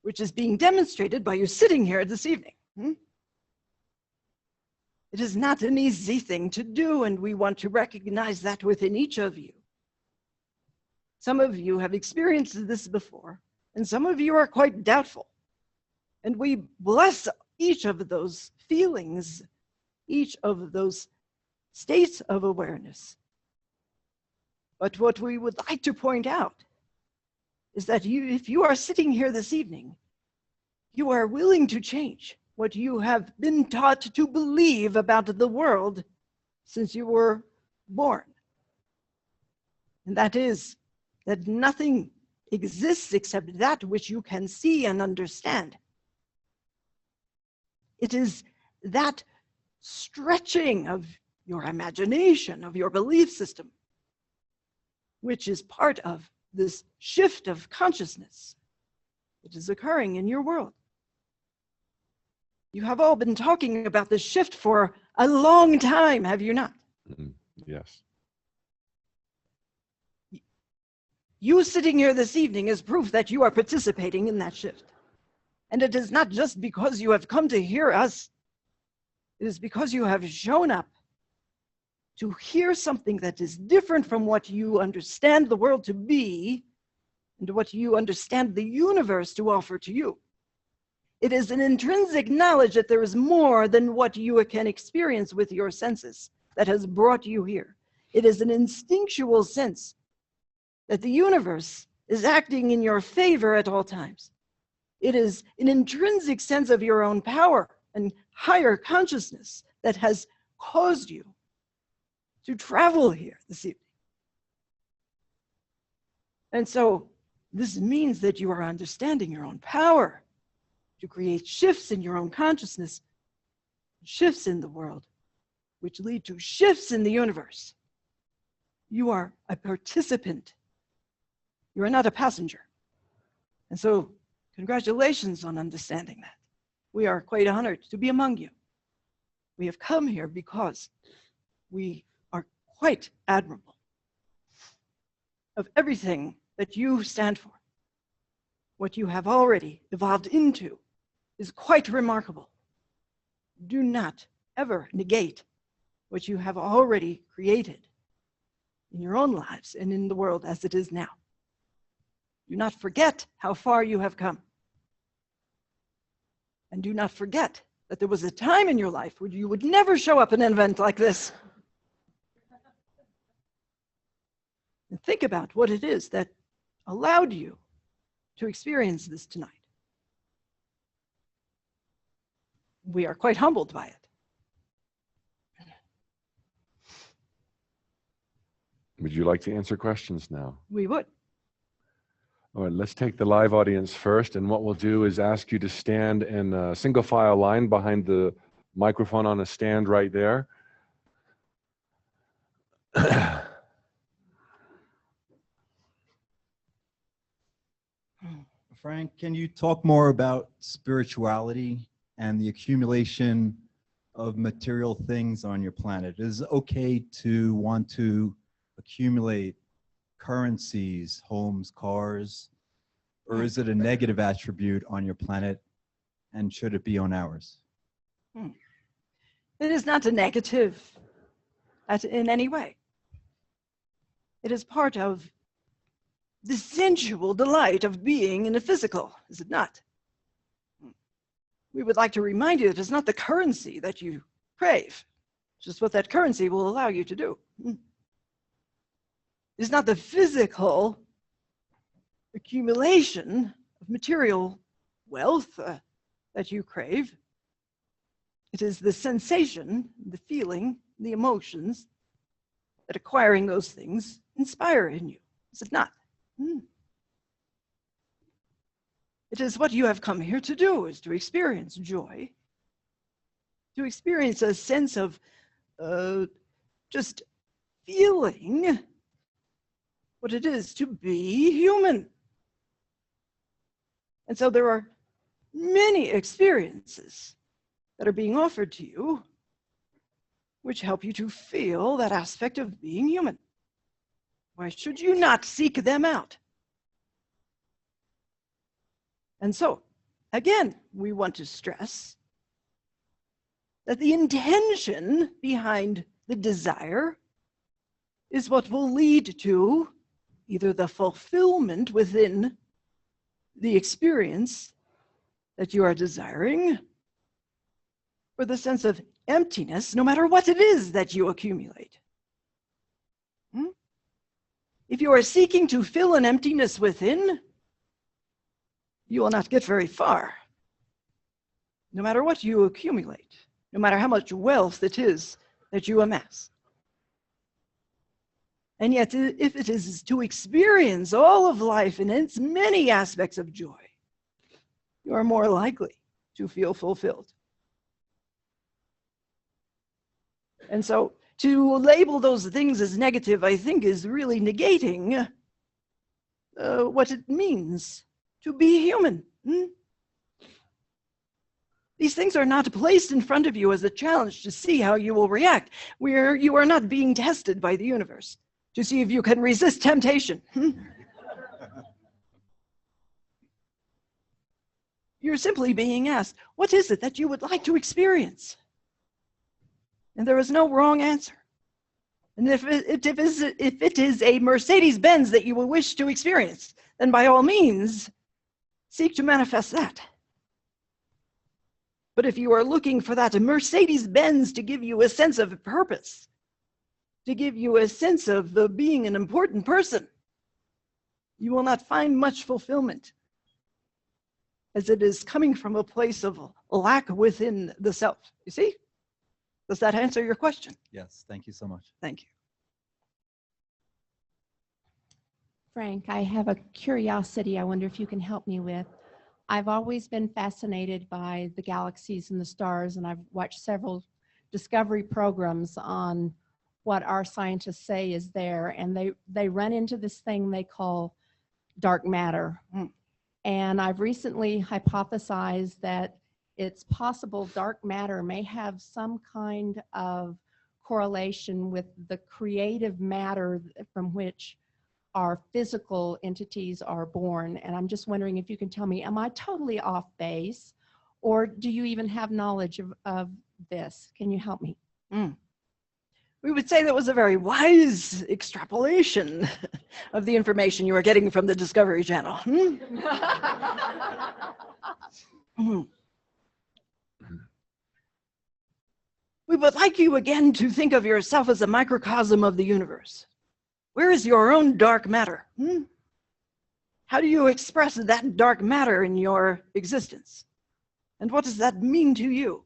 which is being demonstrated by you sitting here this evening. It is not an easy thing to do, and we want to recognize that within each of you. Some of you have experienced this before, and some of you are quite doubtful. And we bless each of those feelings, each of those states of awareness. But what we would like to point out is that if you are sitting here this evening, you are willing to change what you have been taught to believe about the world since you were born. And that is that nothing exists except that which you can see and understand. It is that stretching of your imagination, of your belief system, which is part of this shift of consciousness that is occurring in your world. You have all been talking about this shift for a long time, have you not? Yes. You sitting here this evening is proof that you are participating in that shift. And it is not just because you have come to hear us. It is because you have shown up to hear something that is different from what you understand the world to be and what you understand the universe to offer to you. It is an intrinsic knowledge that there is more than what you can experience with your senses that has brought you here. It is an instinctual sense that the universe is acting in your favor at all times. It is an intrinsic sense of your own power and higher consciousness that has caused you to travel here this evening. And so this means that you are understanding your own power to create shifts in your own consciousness, shifts in the world, which lead to shifts in the universe. You are a participant. You are not a passenger. And so congratulations on understanding that. We are quite honored to be among you. We have come here because we are quite admirable of everything that you stand for. What you have already evolved into is quite remarkable. Do not ever negate what you have already created in your own lives and in the world as it is now. Do not forget how far you have come. And do not forget that there was a time in your life where you would never show up at an event like this. And think about what it is that allowed you to experience this tonight. We are quite humbled by it. Would you like to answer questions now? We would. All right, let's take the live audience first. And what we'll do is ask you to stand in a single file line behind the microphone on a stand right there. Frank, can you talk more about spirituality and the accumulation of material things on your planet? Is it okay to want to accumulate currencies, homes, cars, or is it a negative attribute on your planet, and should it be on ours? It is not a negative in any way. It is part of the sensual delight of being in a physical, is it not? We would like to remind you that it's not the currency that you crave, just what that currency will allow you to do. It's not the physical accumulation of material wealth that you crave. It is the sensation, the feeling, the emotions that acquiring those things inspire in you, is it not? It is what you have come here to do, is to experience joy, to experience a sense of just feeling what it is to be human. And so there are many experiences that are being offered to you which help you to feel that aspect of being human. Why should you not seek them out? And so, again, we want to stress that the intention behind the desire is what will lead to either the fulfillment within the experience that you are desiring, or the sense of emptiness, no matter what it is that you accumulate. If you are seeking to fill an emptiness within, you will not get very far, no matter what you accumulate, no matter how much wealth it is that you amass. And yet, if it is to experience all of life in its many aspects of joy, you are more likely to feel fulfilled. And so, to label those things as negative, I think, is really negating what it means to be human. These things are not placed in front of you as a challenge to see how you will react, where you are not being tested by the universe to see if you can resist temptation. You're simply being asked, what is it that you would like to experience? And there is no wrong answer. And if it is a Mercedes-Benz that you will wish to experience, then by all means, seek to manifest that. But if you are looking for that Mercedes-Benz to give you a sense of purpose, to give you a sense of being an important person, you will not find much fulfillment, as it is coming from a place of lack within the self. You see? Does that answer your question? Yes, thank you so much. Thank you. Frank, I have a curiosity I wonder if you can help me with. I've always been fascinated by the galaxies and the stars, and I've watched several discovery programs on what our scientists say is there, and they run into this thing they call dark matter. And I've recently hypothesized that it's possible dark matter may have some kind of correlation with the creative matter from which our physical entities are born. And I'm just wondering if you can tell me, am I totally off base, or do you even have knowledge of this? Can you help me? We would say that was a very wise extrapolation of the information you are getting from the Discovery Channel. We would like you again to think of yourself as a microcosm of the universe. Where is your own dark matter? How do you express that dark matter in your existence? And what does that mean to you?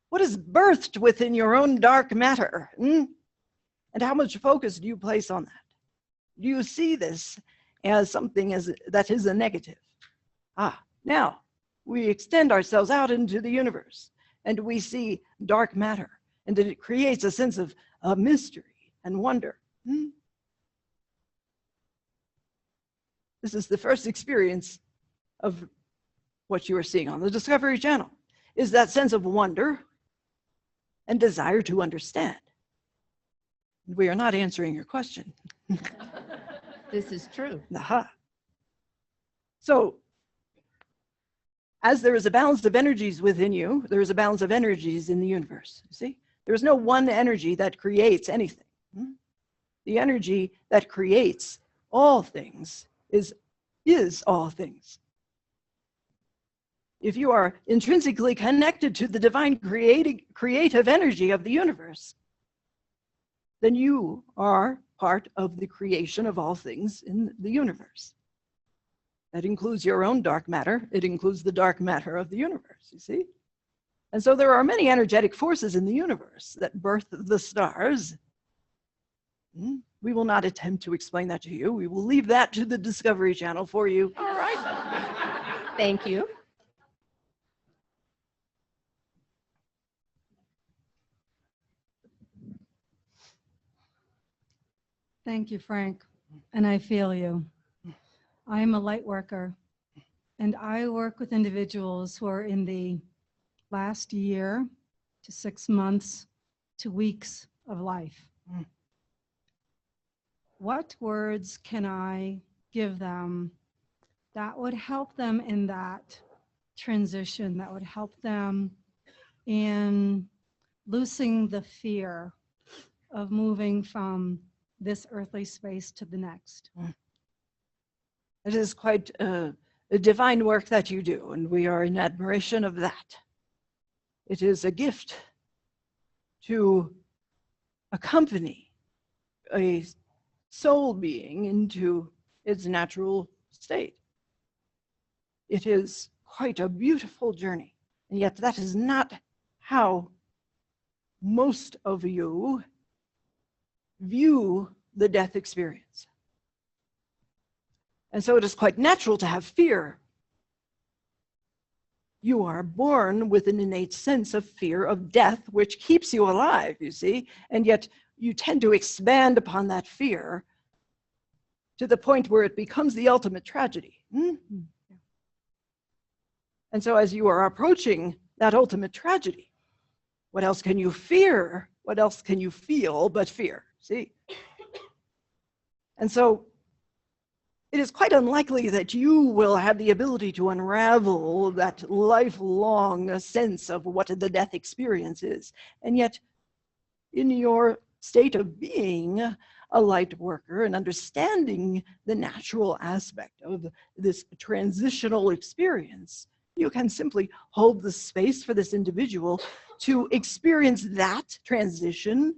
What is birthed within your own dark matter? And how much focus do you place on that? Do you see this as something that is a negative? Now, we extend ourselves out into the universe, and we see dark matter, and that it creates a sense of mystery and wonder. This is the first experience of what you are seeing on the Discovery Channel, is that sense of wonder and desire to understand. We are not answering your question. This is true. Aha. So, as there is a balance of energies within you, there is a balance of energies in the universe. You see? There is no one energy that creates anything. The energy that creates all things is all things. If you are intrinsically connected to the divine creative energy of the universe, then you are part of the creation of all things in the universe. That includes your own dark matter. It includes the dark matter of the universe, you see? And so there are many energetic forces in the universe that birth the stars. We will not attempt to explain that to you. We will leave that to the Discovery Channel for you. All right. Thank you. Thank you, Frank. And I feel you. I am a light worker, and I work with individuals who are in the last year to 6 months to weeks of life. What words can I give them that would help them in that transition, that would help them in loosening the fear of moving from this earthly space to the next? It is quite a divine work that you do, and we are in admiration of that. It is a gift to accompany a soul being into its natural state. It is quite a beautiful journey, and yet that is not how most of you view the death experience. And so it is quite natural to have fear. You are born with an innate sense of fear of death, which keeps you alive, you see, and yet you tend to expand upon that fear to the point where it becomes the ultimate tragedy. And so as you are approaching that ultimate tragedy, what else can you fear? What else can you feel but fear? See? And so it is quite unlikely that you will have the ability to unravel that lifelong sense of what the death experience is. And yet, in your state of being a light worker and understanding the natural aspect of this transitional experience, you can simply hold the space for this individual to experience that transition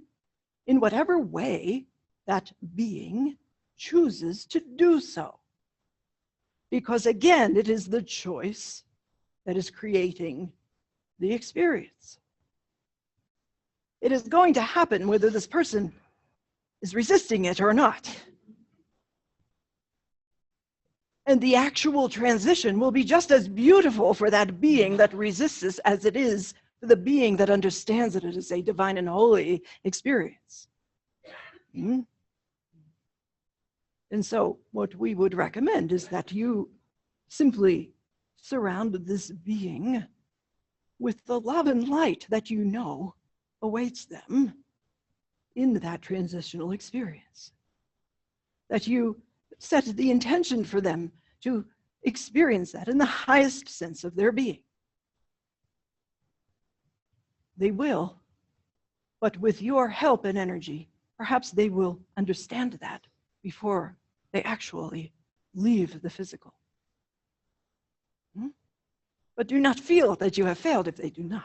in whatever way that being chooses to do so. Because again, it is the choice that is creating the experience. It is going to happen whether this person is resisting it or not. And the actual transition will be just as beautiful for that being that resists this as it is for the being that understands that it is a divine and holy experience. And so what we would recommend is that you simply surround this being with the love and light that you know awaits them in that transitional experience. That you set the intention for them to experience that in the highest sense of their being. They will, but with your help and energy, perhaps they will understand that before they actually leave the physical. But do not feel that you have failed if they do not.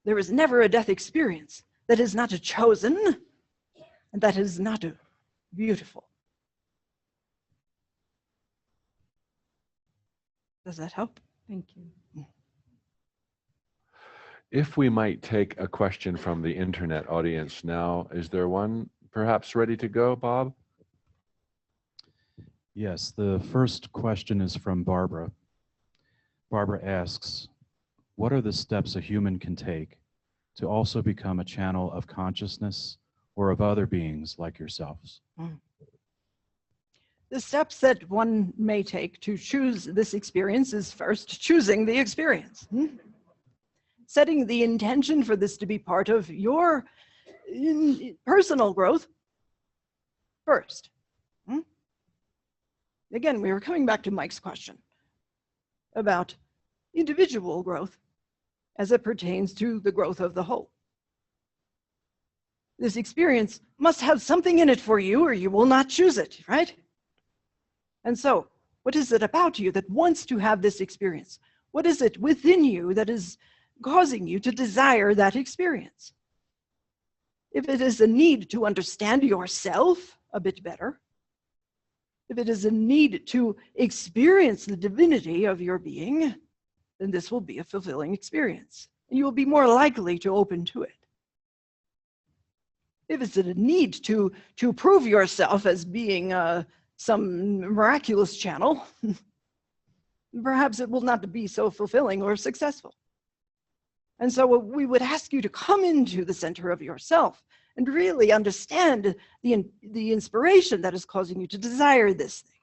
There is never a death experience that is not a chosen and that is not a beautiful. Does that help? Thank you. If we might take a question from the internet audience now, is there one perhaps ready to go, Bob? Yes, the first question is from Barbara. Barbara asks, what are the steps a human can take to also become a channel of consciousness or of other beings like yourselves? The steps that one may take to choose this experience is first choosing the experience. Setting the intention for this to be part of your personal growth first. Again, we were coming back to Mike's question about individual growth as it pertains to the growth of the whole. This experience must have something in it for you or you will not choose it, right? And so, what is it about you that wants to have this experience? What is it within you that is causing you to desire that experience? If it is a need to understand yourself a bit better, if it is a need to experience the divinity of your being, then this will be a fulfilling experience. And you will be more likely to open to it. If it's a need to prove yourself as being some miraculous channel, perhaps it will not be so fulfilling or successful. And so we would ask you to come into the center of yourself and really understand the inspiration that is causing you to desire this thing.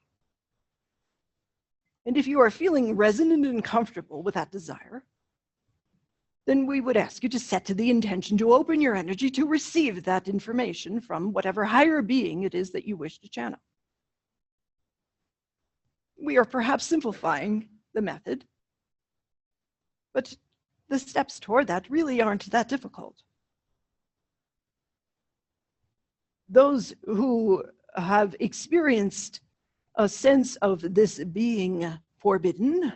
And if you are feeling resonant and comfortable with that desire, then we would ask you to set to the intention to open your energy to receive that information from whatever higher being it is that you wish to channel. We are perhaps simplifying the method, but the steps toward that really aren't that difficult. Those who have experienced a sense of this being forbidden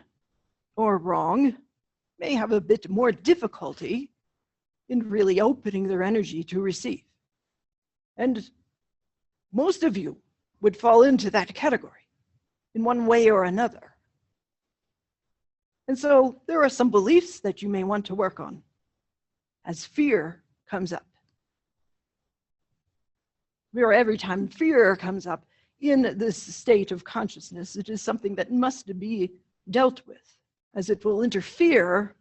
or wrong may have a bit more difficulty in really opening their energy to receive. And most of you would fall into that category in one way or another. And so there are some beliefs that you may want to work on as fear comes up. Every time fear comes up in this state of consciousness, it is something that must be dealt with, as it will interfere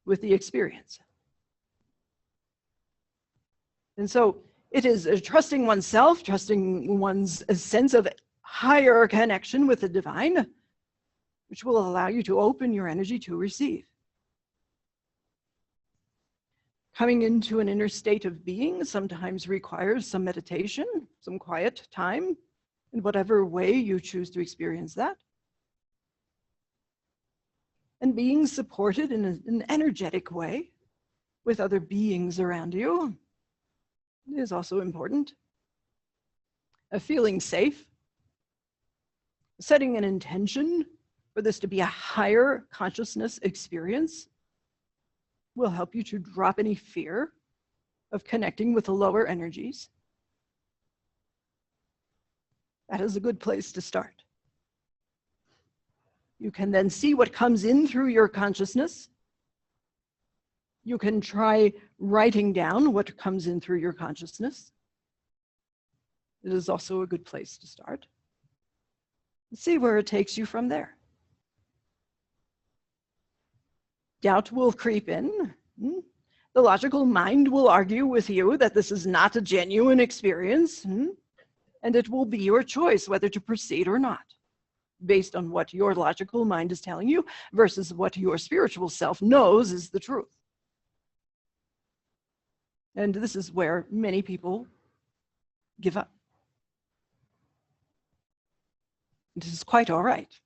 with the experience. And so it is trusting oneself, trusting one's sense of higher connection with the divine, which will allow you to open your energy to receive. Coming into an inner state of being sometimes requires some meditation, some quiet time, in whatever way you choose to experience that. And being supported in an energetic way with other beings around you is also important. Feeling safe, setting an intention for this to be a higher consciousness experience will help you to drop any fear of connecting with the lower energies. That is a good place to start. You can then see what comes in through your consciousness. You can try writing down what comes in through your consciousness. It is also a good place to start. See where it takes you from there. Doubt will creep in. The logical mind will argue with you that this is not a genuine experience, and it will be your choice whether to proceed or not, based on what your logical mind is telling you versus what your spiritual self knows is the truth. And this is where many people give up. This is quite all right,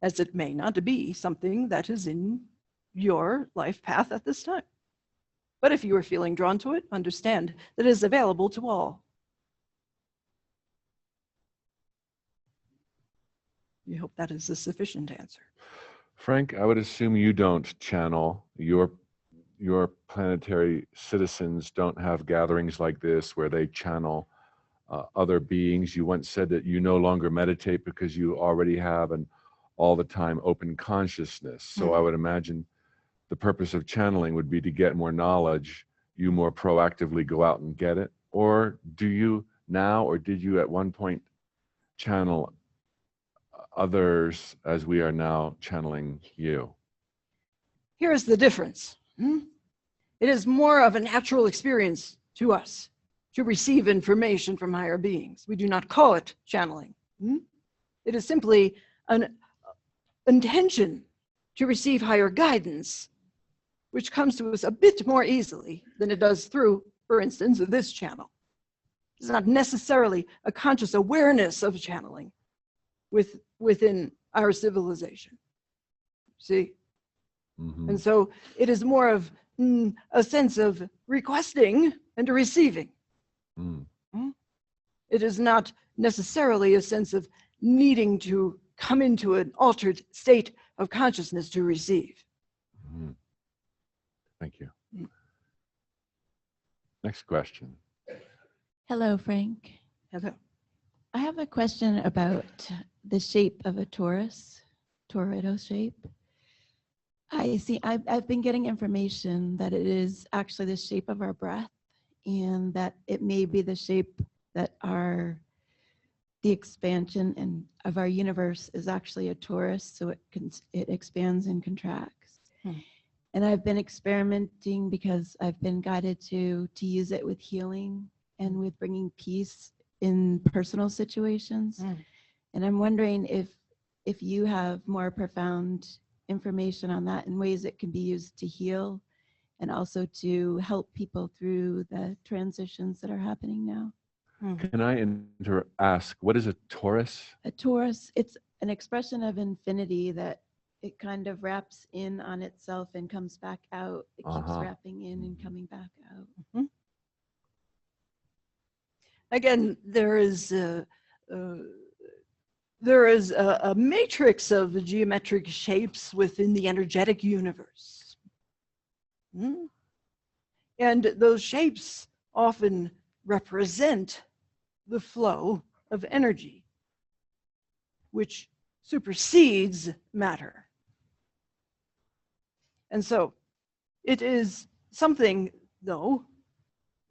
as it may not be something that is in your life path at this time. But if you are feeling drawn to it, understand that it is available to all. We hope that is a sufficient answer. Frank, I would assume you don't channel. Your planetary citizens don't have gatherings like this where they channel other beings. You once said that you no longer meditate because you already have an all the time open consciousness. So I would imagine the purpose of channeling would be to get more knowledge. You more proactively go out and get it. Or do you now, or did you at one point channel others as we are now channeling you? Here's the difference. It is more of a natural experience to us to receive information from higher beings. We do not call it channeling. It is simply an intention to receive higher guidance, which comes to us a bit more easily than it does through, for instance, this channel. It's not necessarily a conscious awareness of channeling within our civilization. See? And so it is more of a sense of requesting and receiving. It is not necessarily a sense of needing to come into an altered state of consciousness to receive. Thank you. Next question. Hello, Frank. Hello. I have a question about the shape of a torus, Toretto shape. I see, I've been getting information that it is actually the shape of our breath, and that it may be the shape that the expansion of our universe is actually a torus, so it expands and contracts. And I've been experimenting because I've been guided to use it with healing and with bringing peace in personal situations. And I'm wondering if you have more profound information on that and ways it can be used to heal and also to help people through the transitions that are happening now. Can I ask, what is a torus? A torus, it's an expression of infinity that it kind of wraps in on itself and comes back out. It keeps wrapping in and coming back out. Again, there is a matrix of geometric shapes within the energetic universe. And those shapes often represent the flow of energy, which supersedes matter. And so it is something, though,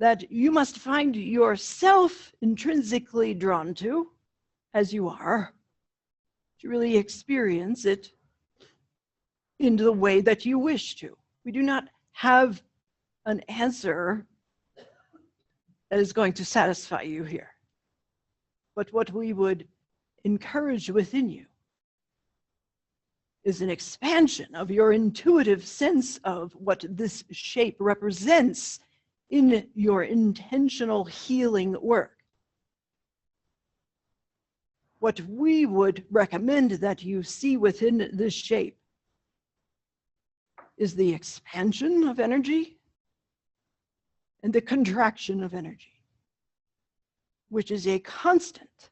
that you must find yourself intrinsically drawn to, as you are, to really experience it in the way that you wish to. We do not have an answer that is going to satisfy you here. But what we would encourage within you is an expansion of your intuitive sense of what this shape represents in your intentional healing work. What we would recommend that you see within this shape is the expansion of energy and the contraction of energy, which is a constant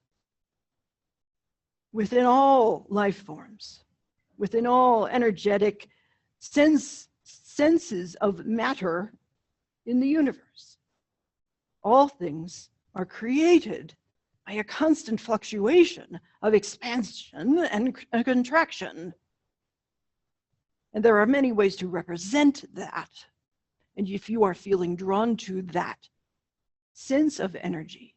within all life forms, within all energetic senses of matter in the universe. All things are created by a constant fluctuation of expansion and contraction. And there are many ways to represent that. And if you are feeling drawn to that sense of energy,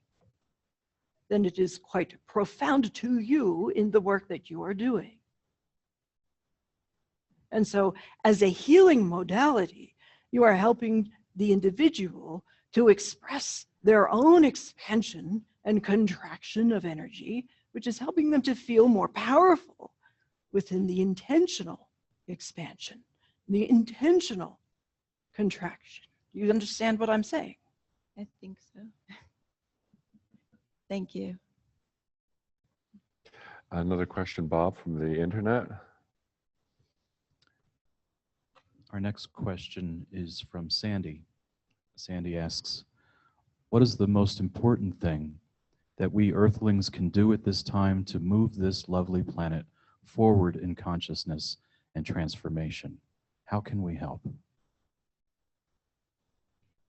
then it is quite profound to you in the work that you are doing. And so as a healing modality, you are helping the individual to express their own expansion and contraction of energy, which is helping them to feel more powerful within the intentional expansion, the intentional contraction. Do you understand what I'm saying? I think so. Thank you. Another question, Bob, from the internet. Our next question is from Sandy. Sandy asks, what is the most important thing that we earthlings can do at this time to move this lovely planet forward in consciousness and transformation? How can we help?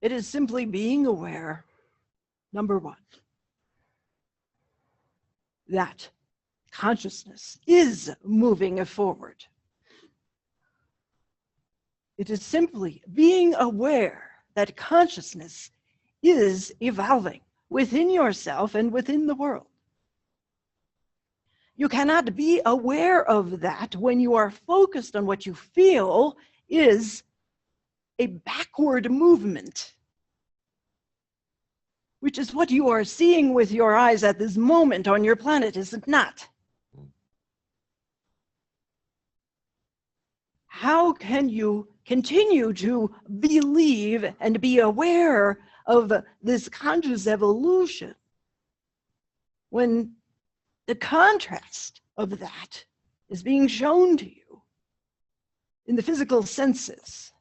It is simply being aware, number one, that consciousness is moving forward. It is simply being aware that consciousness is evolving within yourself and within the world. You cannot be aware of that when you are focused on what you feel is a backward movement, which is what you are seeing with your eyes at this moment on your planet, is it not? How can you continue to believe and be aware of this conscious evolution when the contrast of that is being shown to you in the physical senses?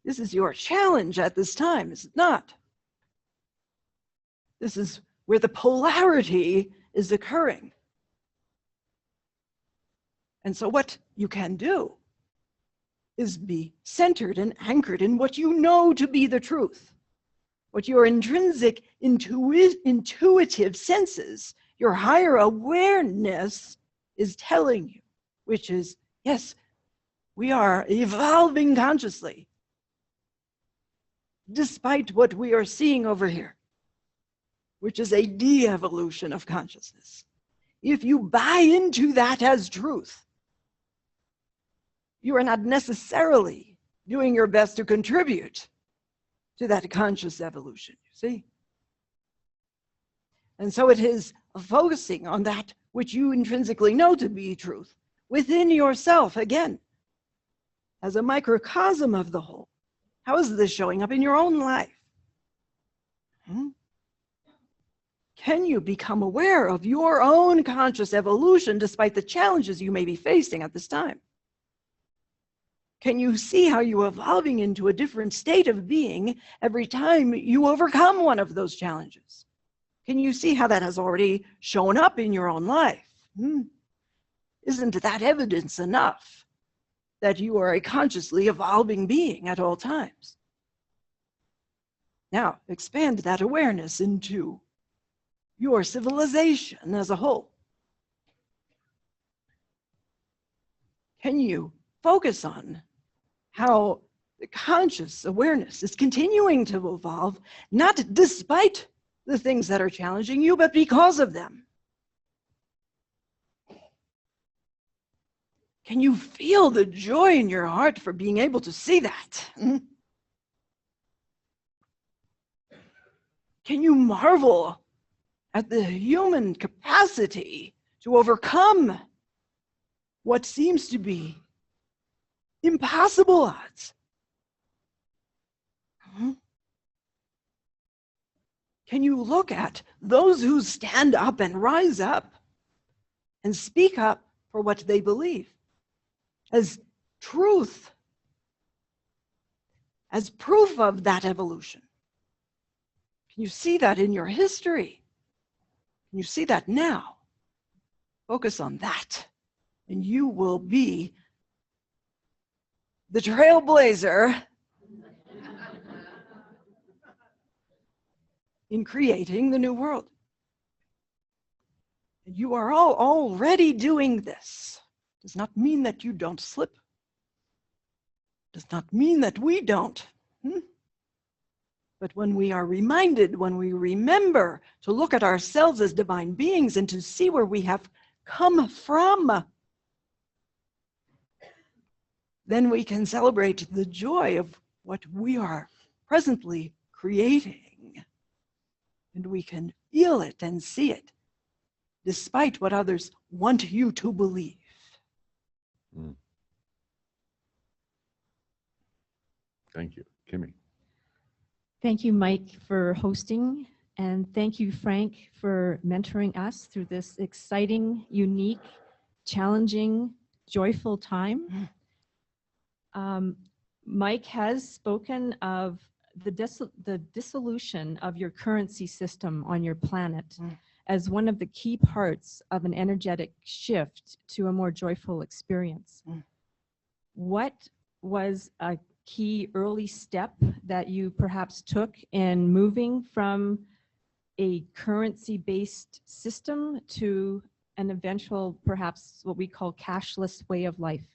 This is your challenge at this time, is it not? This is where the polarity is occurring. And so what you can do is be centered and anchored in what you know to be the truth, what your intrinsic intuitive senses, your higher awareness is telling you, which is, yes, we are evolving consciously, despite what we are seeing over here, which is a de-evolution of consciousness. If you buy into that as truth, you are not necessarily doing your best to contribute to that conscious evolution, you see? And so it is focusing on that which you intrinsically know to be truth within yourself, again, as a microcosm of the whole. How is this showing up in your own life? Can you become aware of your own conscious evolution despite the challenges you may be facing at this time? Can you see how you're evolving into a different state of being every time you overcome one of those challenges? Can you see how that has already shown up in your own life? Isn't that evidence enough that you are a consciously evolving being at all times? Now, expand that awareness into your civilization as a whole. Can you focus on how the conscious awareness is continuing to evolve, not despite the things that are challenging you, but because of them? Can you feel the joy in your heart for being able to see that? Can you marvel at the human capacity to overcome what seems to be impossible odds? Can you look at those who stand up and rise up and speak up for what they believe as truth, as proof of that evolution? Can you see that in your history? Can you see that now? Focus on that, and you will be the trailblazer in creating the new world. And you are all already doing this. Does not mean that you don't slip. Does not mean that we don't. But when we are reminded, when we remember to look at ourselves as divine beings and to see where we have come from, then we can celebrate the joy of what we are presently creating. And we can feel it and see it, despite what others want you to believe. Thank you. Kimmy. Thank you, Mike, for hosting. And thank you, Frank, for mentoring us through this exciting, unique, challenging, joyful time. Mike has spoken of the dissolution of your currency system on your planet as one of the key parts of an energetic shift to a more joyful experience. What was a key early step that you perhaps took in moving from a currency-based system to an eventual, perhaps what we call cashless way of life?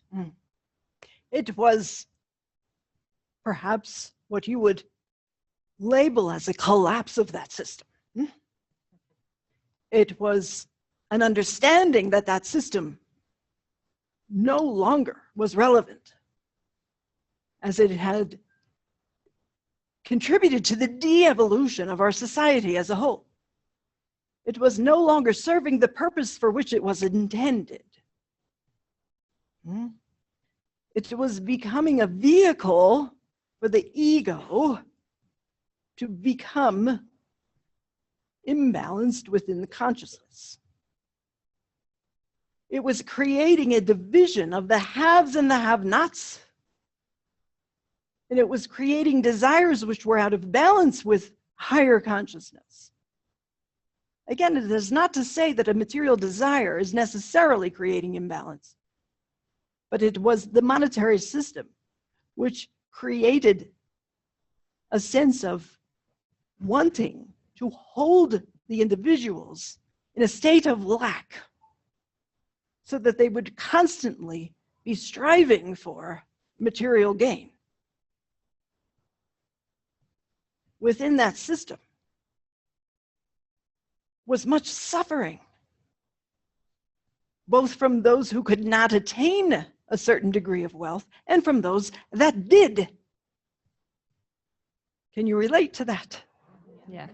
It was perhaps what you would label as a collapse of that system. It was an understanding that that system no longer was relevant, as it had contributed to the de-evolution of our society as a whole. It was no longer serving the purpose for which it was intended. It was becoming a vehicle for the ego to become imbalanced within the consciousness. It was creating a division of the haves and the have-nots. And it was creating desires which were out of balance with higher consciousness. Again, it is not to say that a material desire is necessarily creating imbalance, but it was the monetary system which created a sense of wanting to hold the individuals in a state of lack so that they would constantly be striving for material gain. Within that system was much suffering, both from those who could not attain a certain degree of wealth and from those that did. Can you relate to that? Yes.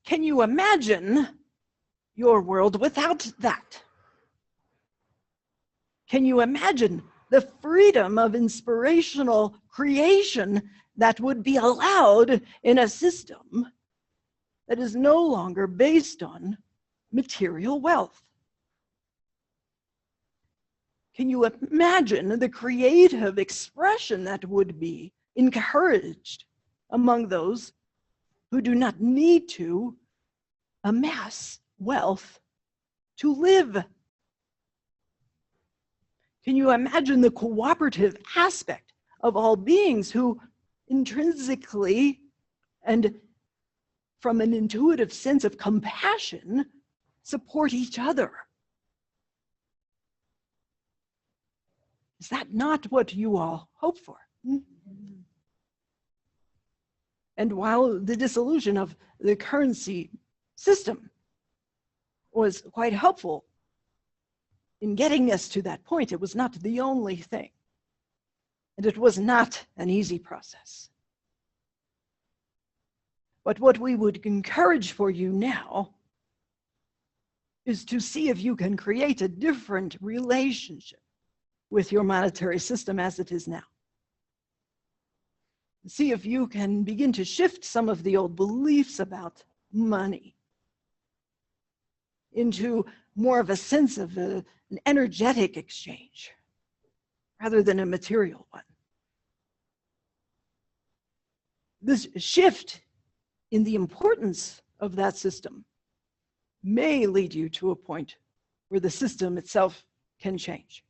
Can you imagine your world without that? Can you imagine the freedom of inspirational creation that would be allowed in a system that is no longer based on material wealth? Can you imagine the creative expression that would be encouraged among those who do not need to amass wealth to live? Can you imagine the cooperative aspect of all beings who intrinsically and from an intuitive sense of compassion support each other? Is that not what you all hope for? And while the dissolution of the currency system was quite helpful in getting us to that point, it was not the only thing. And it was not an easy process. But what we would encourage for you now is to see if you can create a different relationship with your monetary system as it is now. See if you can begin to shift some of the old beliefs about money into more of a sense of an energetic exchange rather than a material one. This shift in the importance of that system may lead you to a point where the system itself can change.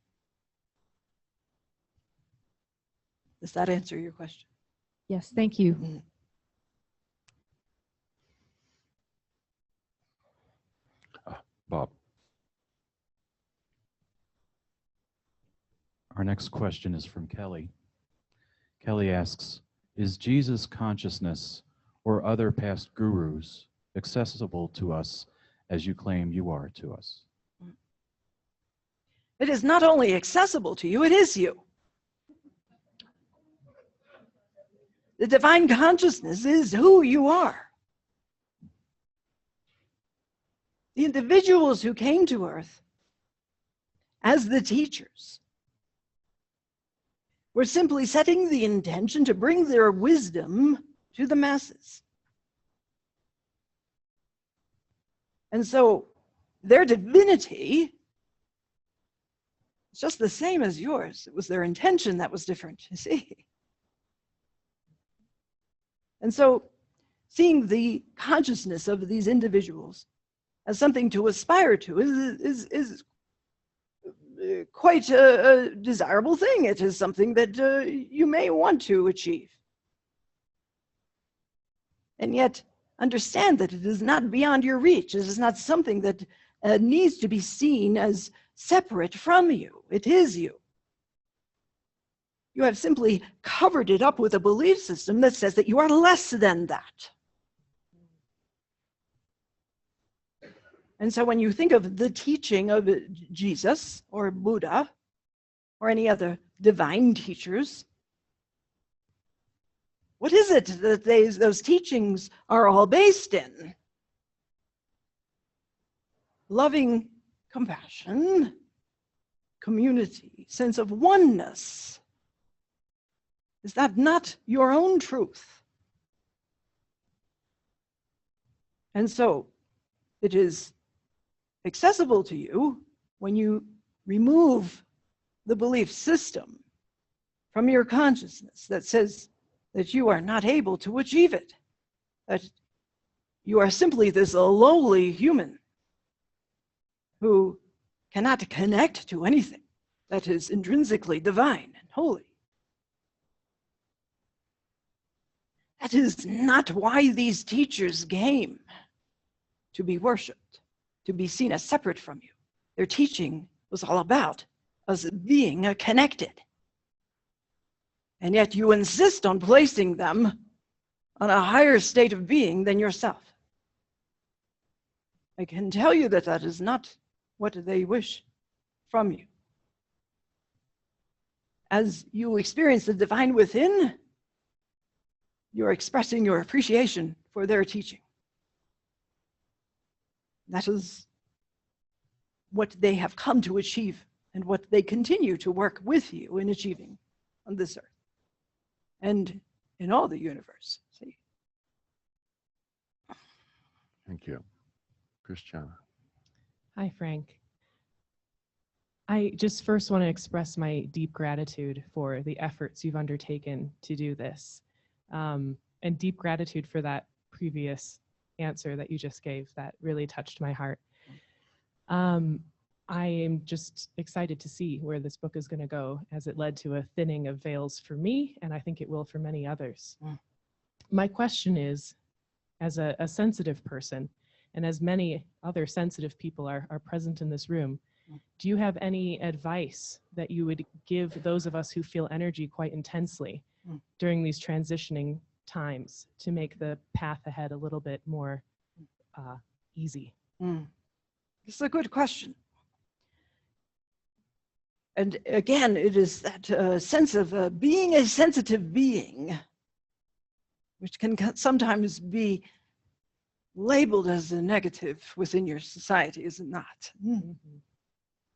Does that answer your question? Yes, thank you. Bob. Our next question is from Kelly. Kelly asks, is Jesus consciousness or other past gurus accessible to us as you claim you are to us? It is not only accessible to you, it is you. The divine consciousness is who you are. The individuals who came to earth as the teachers were simply setting the intention to bring their wisdom to the masses. And so their divinity is just the same as yours. It was their intention that was different, you see. And so seeing the consciousness of these individuals as something to aspire to is quite a desirable thing. It is something that you may want to achieve. And yet understand that it is not beyond your reach. It is not something that needs to be seen as separate from you. It is you. You have simply covered it up with a belief system that says that you are less than that. And so when you think of the teaching of Jesus or Buddha or any other divine teachers, what is it that those teachings are all based in? Loving compassion, community, sense of oneness. Is that not your own truth? And so it is accessible to you when you remove the belief system from your consciousness that says that you are not able to achieve it, that you are simply this lowly human who cannot connect to anything that is intrinsically divine and holy. That is not why these teachers came to be worshipped, to be seen as separate from you. Their teaching was all about us being connected. And yet you insist on placing them on a higher state of being than yourself. I can tell you that that is not what they wish from you. As you experience the divine within, you're expressing your appreciation for their teaching. That is what they have come to achieve and what they continue to work with you in achieving on this earth and in all the universe. See? Thank you. Christiana. Hi, Frank. I just first want to express my deep gratitude for the efforts you've undertaken to do this, and deep gratitude for that previous answer that you just gave that really touched my heart. I am just excited to see where this book is going to go, as it led to a thinning of veils for me, and I think it will for many others. My question is, as a sensitive person, and as many other sensitive people are present in this room, do you have any advice that you would give those of us who feel energy quite intensely during these transitioning times to make the path ahead a little bit more easy? This is a good question. And again, it is that sense of being a sensitive being, which can sometimes be labeled as a negative within your society, is it not?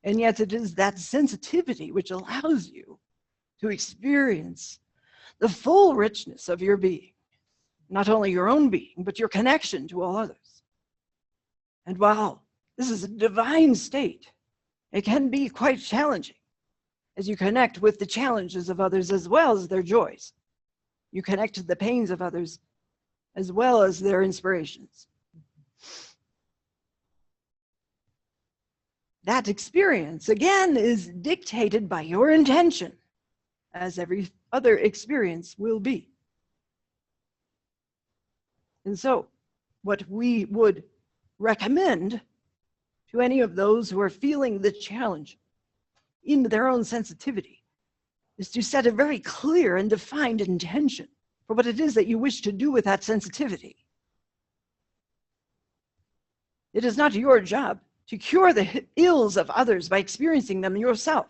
And yet it is that sensitivity which allows you to experience the full richness of your being, not only your own being, but your connection to all others. And while this is a divine state, it can be quite challenging as you connect with the challenges of others as well as their joys. You connect to the pains of others as well as their inspirations. That experience, again, is dictated by your intention, as every other experience will be. And so, what we would recommend to any of those who are feeling the challenge in their own sensitivity is to set a very clear and defined intention for what it is that you wish to do with that sensitivity. It is not your job to cure the ills of others by experiencing them yourself.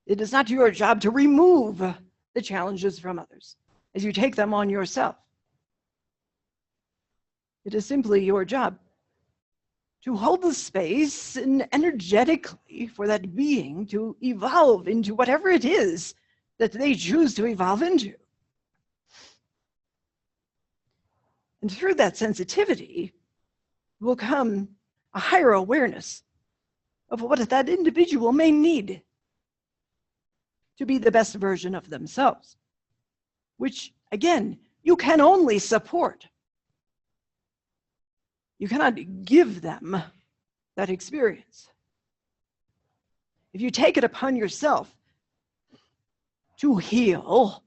It is not your job to remove the challenges from others as you take them on yourself. It is simply your job to hold the space and energetically for that being to evolve into whatever it is that they choose to evolve into. And through that sensitivity will come a higher awareness of what that individual may need to be the best version of themselves, which, again, you can only support. You cannot give them that experience. If you take it upon yourself to heal,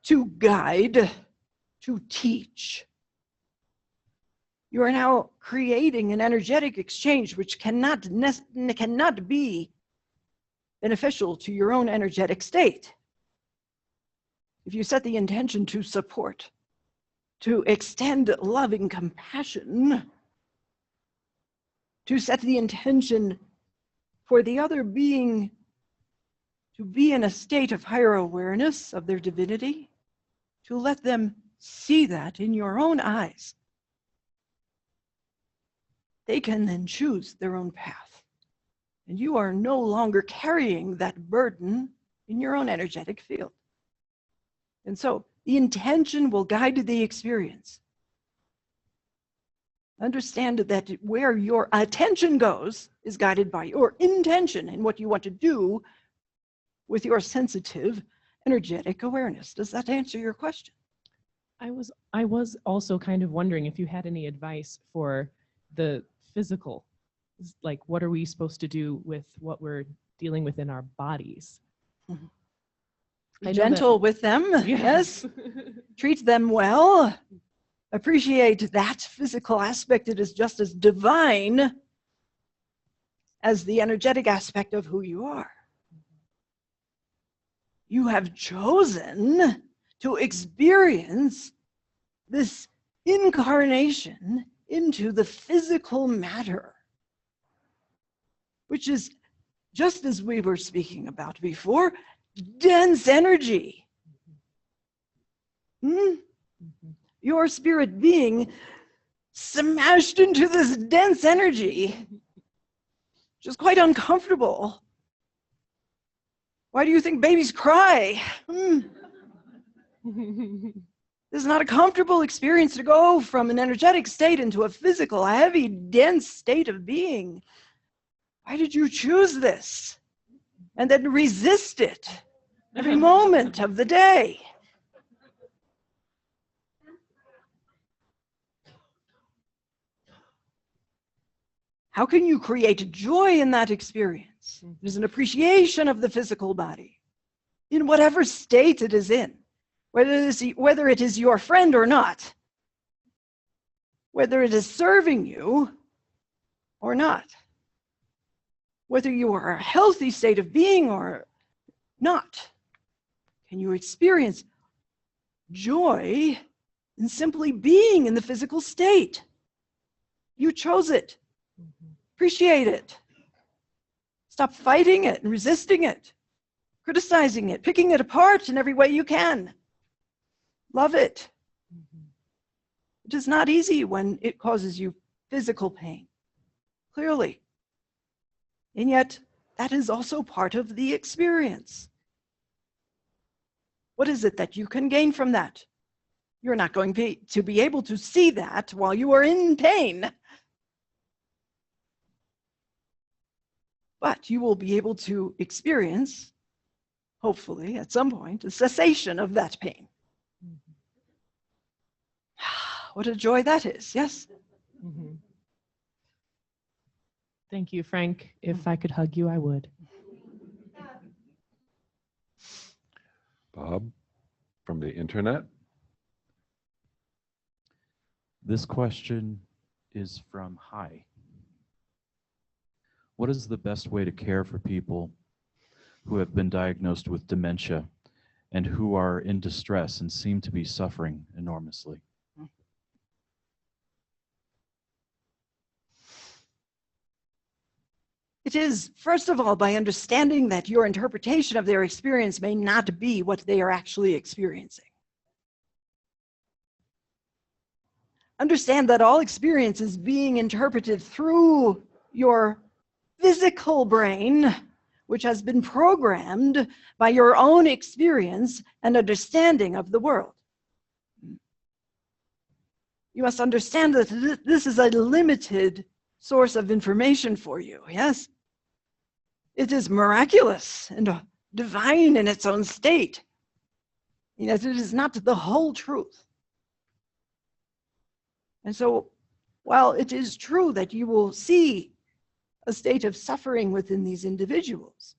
to guide, to teach, you are now creating an energetic exchange which cannot be beneficial to your own energetic state. If you set the intention to support, to extend loving compassion, to set the intention for the other being to be in a state of higher awareness of their divinity, to let them see that in your own eyes. They can then choose their own path. And you are no longer carrying that burden in your own energetic field. And so the intention will guide the experience. Understand that where your attention goes is guided by your intention and what you want to do with your sensitive, energetic awareness. Does that answer your question? I was also kind of wondering if you had any advice for the physical, like what are we supposed to do with what we're dealing with in our bodies? Be gentle with them, yes. Treat them well. Appreciate that physical aspect. It is just as divine as the energetic aspect of who you are. You have chosen to experience this incarnation into the physical matter, which is, just as we were speaking about before, dense energy. Your spirit being smashed into this dense energy, which is quite uncomfortable. Why do you think babies cry? This is not a comfortable experience to go from an energetic state into a physical, heavy, dense state of being. Why did you choose this? And then resist it every moment of the day. How can you create joy in that experience? There's an appreciation of the physical body in whatever state it is in, whether it is your friend or not, whether it is serving you or not, whether you are a healthy state of being or not. Can you experience joy in simply being in the physical state? You chose it. Appreciate it. Stop fighting it and resisting it, criticizing it, picking it apart in every way you can. Love it. It is not easy when it causes you physical pain, clearly. And yet, that is also part of the experience. What is it that you can gain from that? You're not going to be able to see that while you are in pain. But you will be able to experience, hopefully at some point, a cessation of that pain. What a joy that is, yes? Thank you, Frank. If I could hug you, I would. Bob, from the internet. This question is from Hi. What is the best way to care for people who have been diagnosed with dementia and who are in distress and seem to be suffering enormously? It is, first of all, by understanding that your interpretation of their experience may not be what they are actually experiencing. Understand that all experience is being interpreted through your physical brain, which has been programmed by your own experience and understanding of the world. You must understand that this is a limited source of information for you, yes? It is miraculous and divine in its own state, yet it is not the whole truth. And so, while it is true that you will see a state of suffering within these individuals,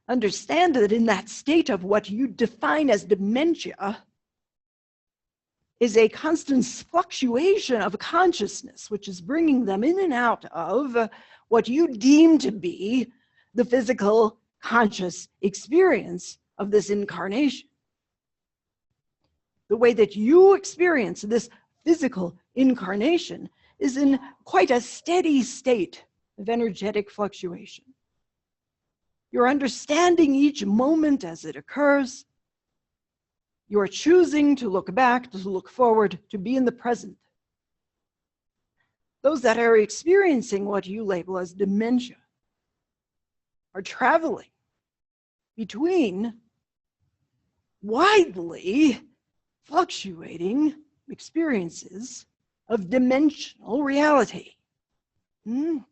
understand that in that state of what you define as dementia is a constant fluctuation of consciousness, which is bringing them in and out of what you deem to be the physical conscious experience of this incarnation. the way that you experience this physical incarnation is in quite a steady state of energetic fluctuation. You're understanding each moment as it occurs. You're choosing to look back, to look forward, to be in the present. Those that are experiencing what you label as dementia are traveling between widely fluctuating experiences of dimensional reality. And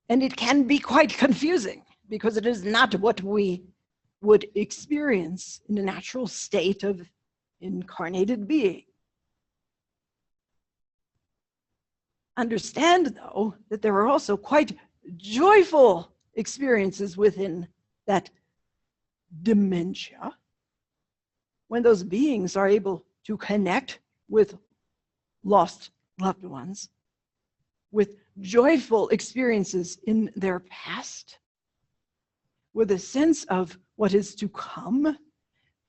it can be quite confusing because it is not what we would experience in a natural state of incarnated being. Understand, though, that there are also quite joyful experiences within that dementia when those beings are able to connect with lost loved ones, with joyful experiences in their past, with a sense of what is to come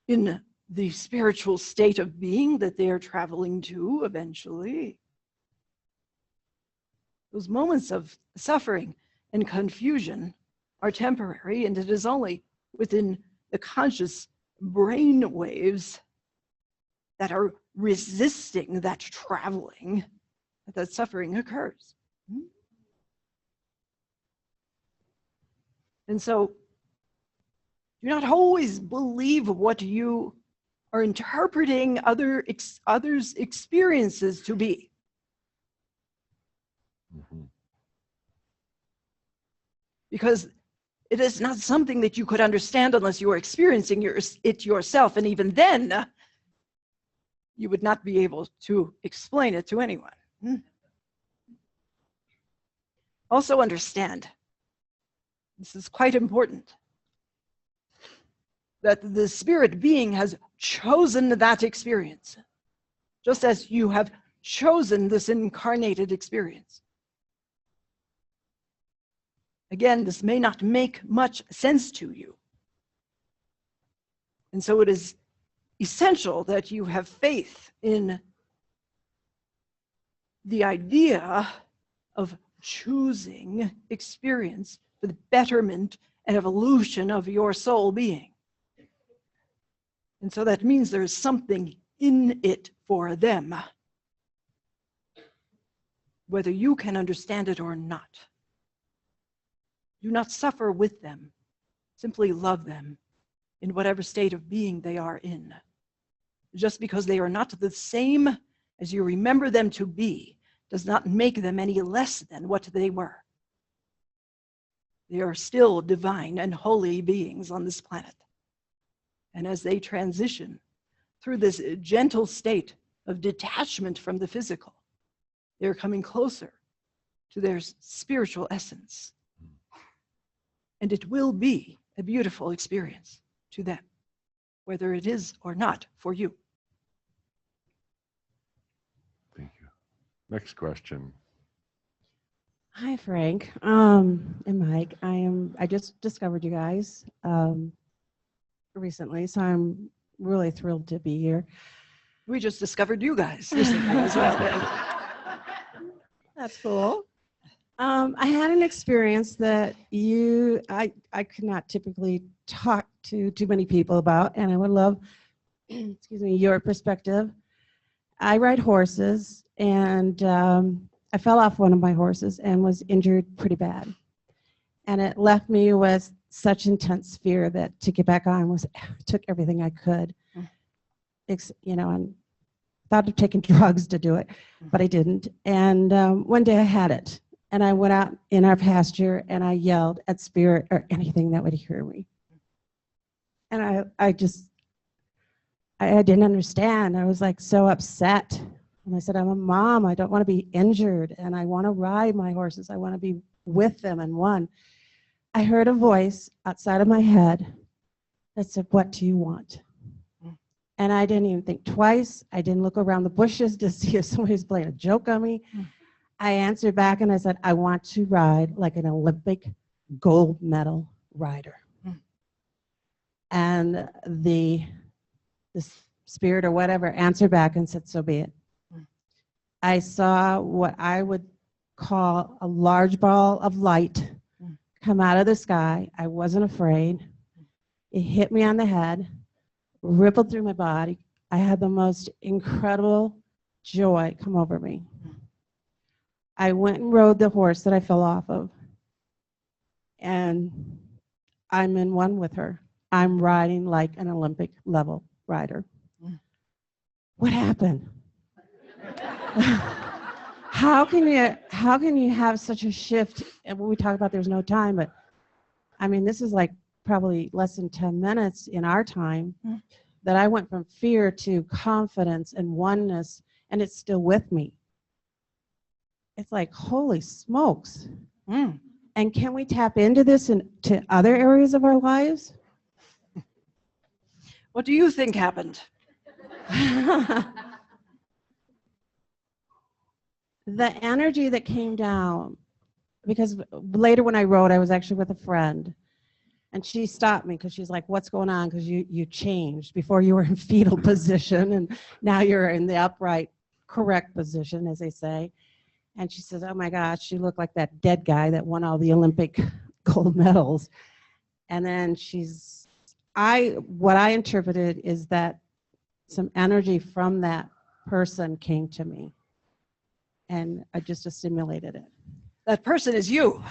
in the spiritual state of being that they are traveling to eventually. Those moments of suffering and confusion are temporary, and it is only within the conscious brain waves that are resisting that traveling that suffering occurs. And so do not always believe what you are interpreting others' experiences to be. Because it is not something that you could understand unless you are experiencing it yourself. And even then, you would not be able to explain it to anyone. Also understand, this is quite important, that the spirit being has chosen that experience, just as you have chosen this incarnated experience. Again, this may not make much sense to you. And so it is essential that you have faith in the idea of choosing experience for the betterment and evolution of your soul being. And so that means there is something in it for them, whether you can understand it or not. Do not suffer with them. Simply love them in whatever state of being they are in. Just because they are not the same as you remember them to be does not make them any less than what they were. They are still divine and holy beings on this planet. And as they transition through this gentle state of detachment from the physical, they're coming closer to their spiritual essence. And it will be a beautiful experience to them, whether it is or not for you. Thank you. Next question. Hi, Frank and Mike. I just discovered you guys recently, so I'm really thrilled to be here. We just discovered you guys recently as well. That's cool. I had an experience that I could not typically talk to too many people about, and I would love, excuse me, your perspective. I ride horses, and I fell off one of my horses and was injured pretty bad. And it left me with such intense fear that to get back on took everything I could. And thought of taking drugs to do it, but I didn't. And one day I had it. And I went out in our pasture and I yelled at spirit or anything that would hear me. And I didn't understand. I was like so upset. And I said, I'm a mom. I don't want to be injured. And I want to ride my horses. I want to be with them and one. I heard a voice outside of my head that said, what do you want? And I didn't even think twice. I didn't look around the bushes to see if somebody was playing a joke on me. I answered back and I said, I want to ride like an Olympic gold medal rider. And the spirit or whatever answered back and said, so be it. I saw what I would call a large ball of light come out of the sky. I wasn't afraid. It hit me on the head, rippled through my body. I had the most incredible joy come over me. I went and rode the horse that I fell off of. And I'm in one with her. I'm riding like an Olympic level rider. What happened? How can you have such a shift? And when we talk about there's no time, but I mean, this is like probably less than 10 minutes in our time that I went from fear to confidence and oneness, and it's still with me. It's like, holy smokes. And can we tap into this into other areas of our lives? What do you think happened? The energy that came down, because later when I rode, I was actually with a friend, and she stopped me because she's like, what's going on? Because you changed. Before you were in fetal position, and now you're in the upright, correct position, as they say. And she says, oh my gosh, you look like that dead guy that won all the Olympic gold medals. And then what I interpreted is that some energy from that person came to me, and I just assimilated it. That person is you.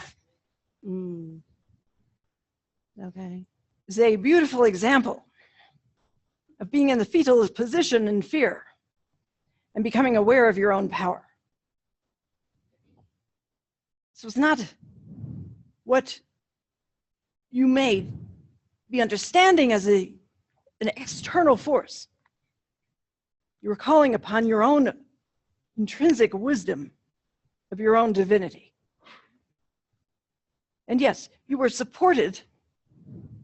Okay. It's a beautiful example of being in the fetal position in fear and becoming aware of your own power. This was not what you made the understanding as an external force. You were calling upon your own intrinsic wisdom of your own divinity. And yes, you were supported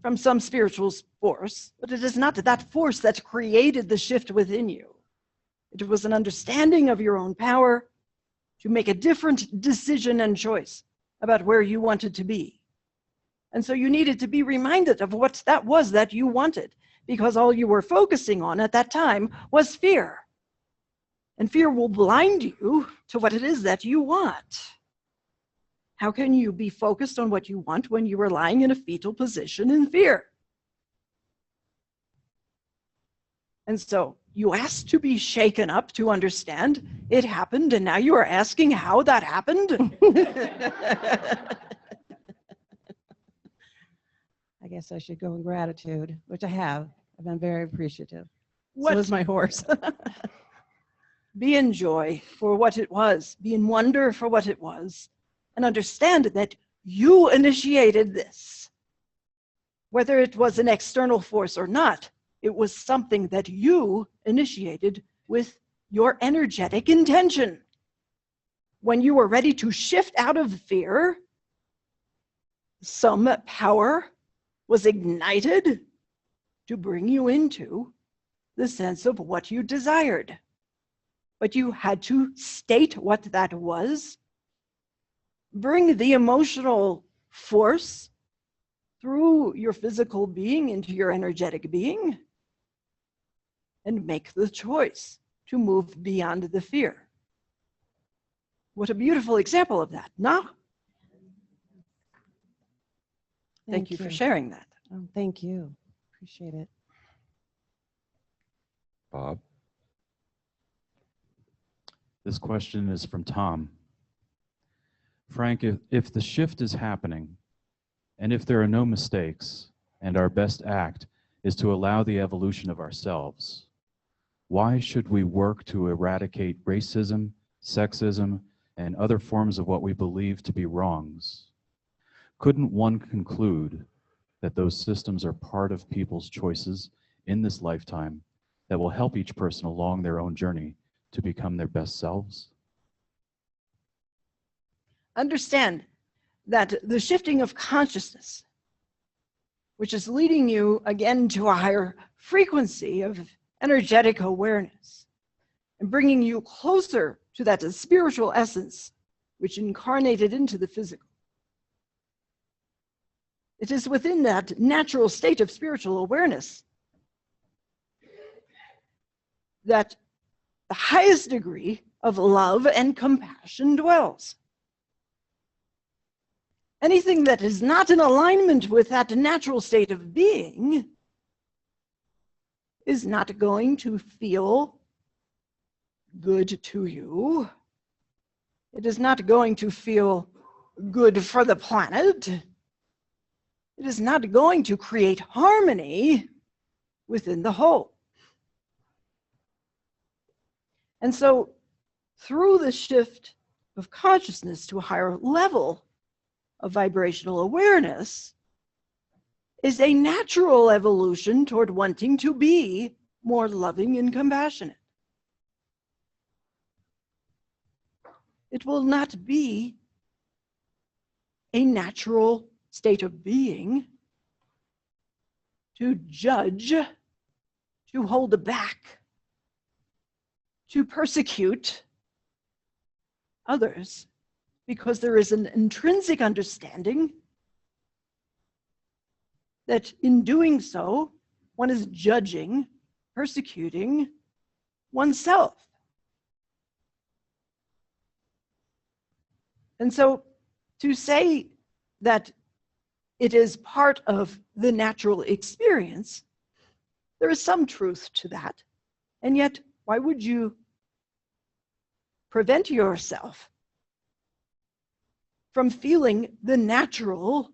from some spiritual force, but it is not that force that created the shift within you. It was an understanding of your own power to make a different decision and choice about where you wanted to be. And so you needed to be reminded of what that was that you wanted, because all you were focusing on at that time was fear. And fear will blind you to what it is that you want. How can you be focused on what you want when you are lying in a fetal position in fear? And so you asked to be shaken up to understand it happened, and now you are asking how that happened? I guess I should go in gratitude, which I have. I've been very appreciative. What So is my horse. Be in joy for what it was. Be in wonder for what it was. And understand that you initiated this. Whether it was an external force or not, it was something that you initiated with your energetic intention. When you were ready to shift out of fear, some power was ignited to bring you into the sense of what you desired. But you had to state what that was, bring the emotional force through your physical being into your energetic being, and make the choice to move beyond the fear. What a beautiful example of that, no? Thank you for sharing that. Oh, thank you. Appreciate it. Bob? This question is from Tom. Frank, if the shift is happening, and if there are no mistakes, and our best act is to allow the evolution of ourselves, why should we work to eradicate racism, sexism, and other forms of what we believe to be wrongs? Couldn't one conclude that those systems are part of people's choices in this lifetime that will help each person along their own journey to become their best selves? Understand that the shifting of consciousness, which is leading you again to a higher frequency of energetic awareness and bringing you closer to that spiritual essence which incarnated into the physical, It is within that natural state of spiritual awareness that the highest degree of love and compassion dwells. Anything that is not in alignment with that natural state of being is not going to feel good to you. It is not going to feel good for the planet. It is not going to create harmony within the whole. And so, through the shift of consciousness to a higher level of vibrational awareness is a natural evolution toward wanting to be more loving and compassionate. It will not be a natural state of being to judge, to hold back, to persecute others, because there is an intrinsic understanding that in doing so, one is judging, persecuting oneself. And so to say that it is part of the natural experience, there is some truth to that. And yet, why would you prevent yourself from feeling the natural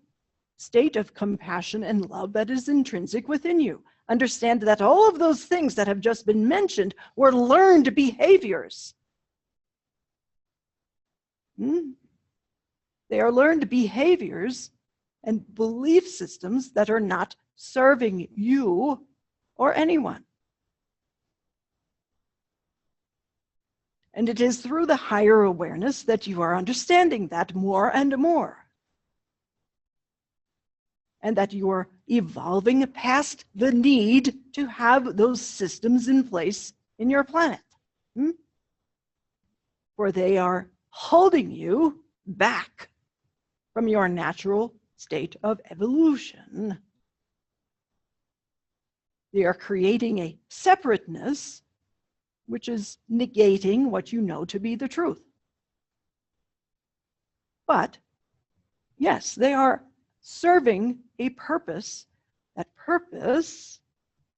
state of compassion and love that is intrinsic within you? Understand that all of those things that have just been mentioned were learned behaviors. They are learned behaviors and belief systems that are not serving you or anyone. And it is through the higher awareness that you are understanding that more and more. And that you are evolving past the need to have those systems in place in your planet. For they are holding you back from your natural state of evolution. They are creating a separateness which is negating what you know to be the truth. But, yes, they are serving a purpose. That purpose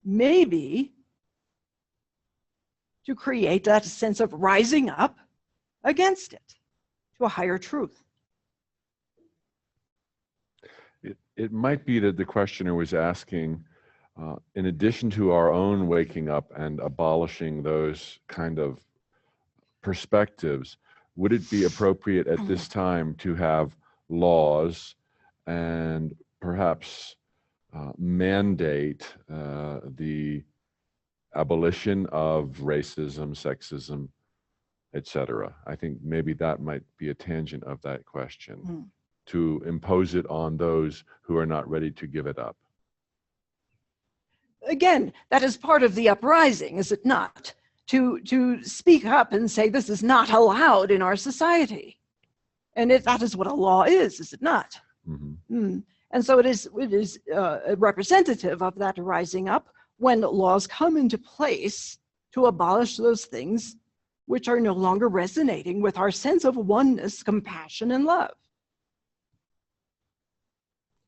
may be to create that sense of rising up against it to a higher truth. It might be that the questioner was asking, in addition to our own waking up and abolishing those kind of perspectives, would it be appropriate at this time to have laws and perhaps mandate the abolition of racism, sexism, etc.? I think maybe that might be a tangent of that question, to impose it on those who are not ready to give it up. Again, that is part of the uprising, is it not? To speak up and say this is not allowed in our society. And that is what a law is it not? And so it is representative of that rising up when laws come into place to abolish those things which are no longer resonating with our sense of oneness, compassion, and love.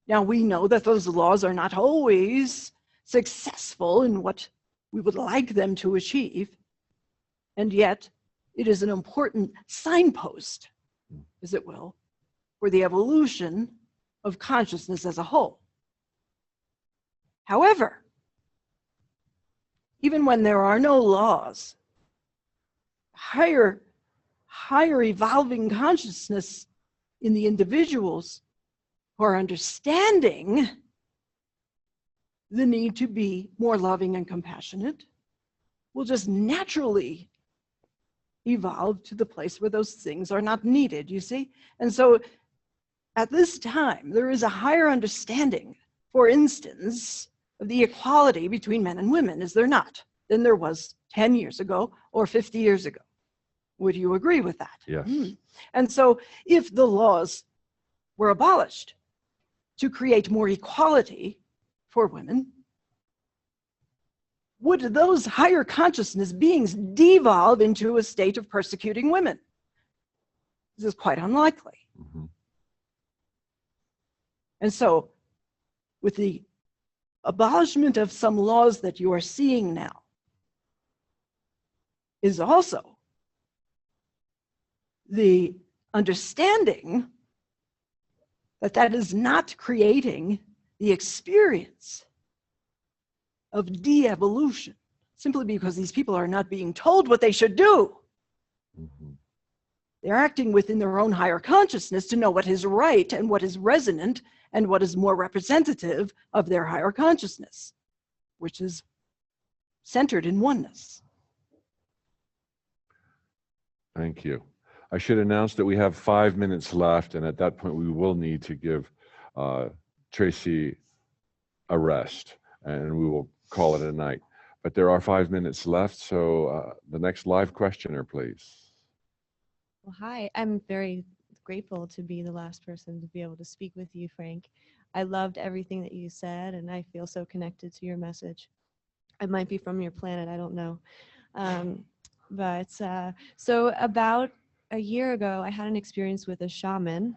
Now, we know that those laws are not always successful in what we would like them to achieve, and yet it is an important signpost, as it will, for the evolution of consciousness as a whole. However, even when there are no laws, higher evolving consciousness in the individuals who are understanding the need to be more loving and compassionate will just naturally evolve to the place where those things are not needed, you see? And so at this time, there is a higher understanding, for instance, of the equality between men and women, is there not, than there was 10 years ago or 50 years ago. Would you agree with that? Yes. And so if the laws were abolished, to create more equality for women, would those higher consciousness beings devolve into a state of persecuting women? This is quite unlikely. Mhm. And so, with the abolishment of some laws that you are seeing now, is also the understanding that that is not creating the experience of de-evolution, simply because these people are not being told what they should do. Mhm. They're acting within their own higher consciousness to know what is right and what is resonant and what is more representative of their higher consciousness, which is centered in oneness. Thank you. I should announce that we have 5 minutes left, and at that point we will need to give Tracy a rest, and we will call it a night. But there are 5 minutes left, so the next live questioner, please. Well, hi, I'm very grateful to be the last person to be able to speak with you, Frank. I loved everything that you said, and I feel so connected to your message. I might be from your planet, I don't know. So about a year ago, I had an experience with a shaman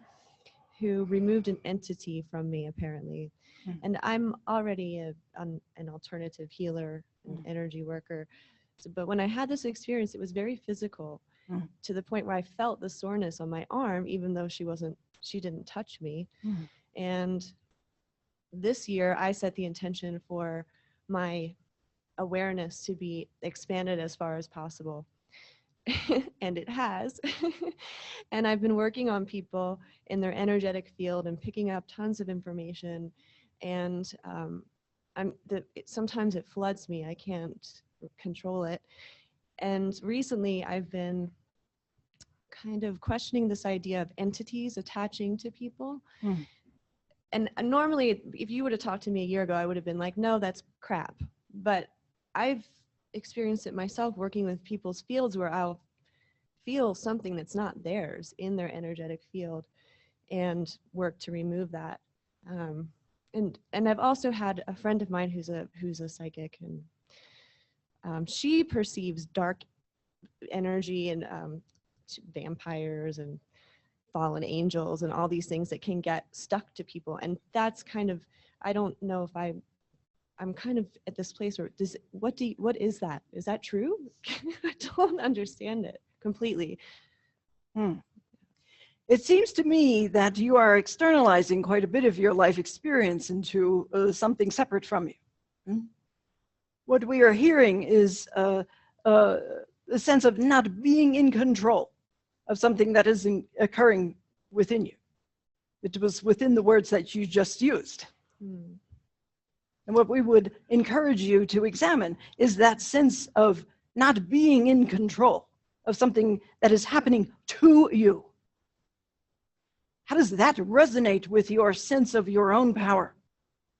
who removed an entity from me, apparently. And I'm already an alternative healer and energy worker. But when I had this experience, it was very physical, to the point where I felt the soreness on my arm, even though she didn't touch me. And this year, I set the intention for my awareness to be expanded as far as possible. And it has. And I've been working on people in their energetic field and picking up tons of information. And sometimes it floods me. I can't control it. And recently I've been kind of questioning this idea of entities attaching to people. And normally, if you would have talked to me a year ago, I would have been like, no, that's crap. But I've experienced it myself working with people's fields where I'll feel something that's not theirs in their energetic field and work to remove that. And I've also had a friend of mine who's a psychic, and she perceives dark energy and vampires and fallen angels and all these things that can get stuck to people. And that's kind of, I don't know if I'm kind of at this place where what is that? Is that true? I don't understand it completely. It seems to me that you are externalizing quite a bit of your life experience into something separate from you. What we are hearing is a sense of not being in control of something that is occurring within you. It was within the words that you just used. And what we would encourage you to examine is that sense of not being in control of something that is happening to you. How does that resonate with your sense of your own power?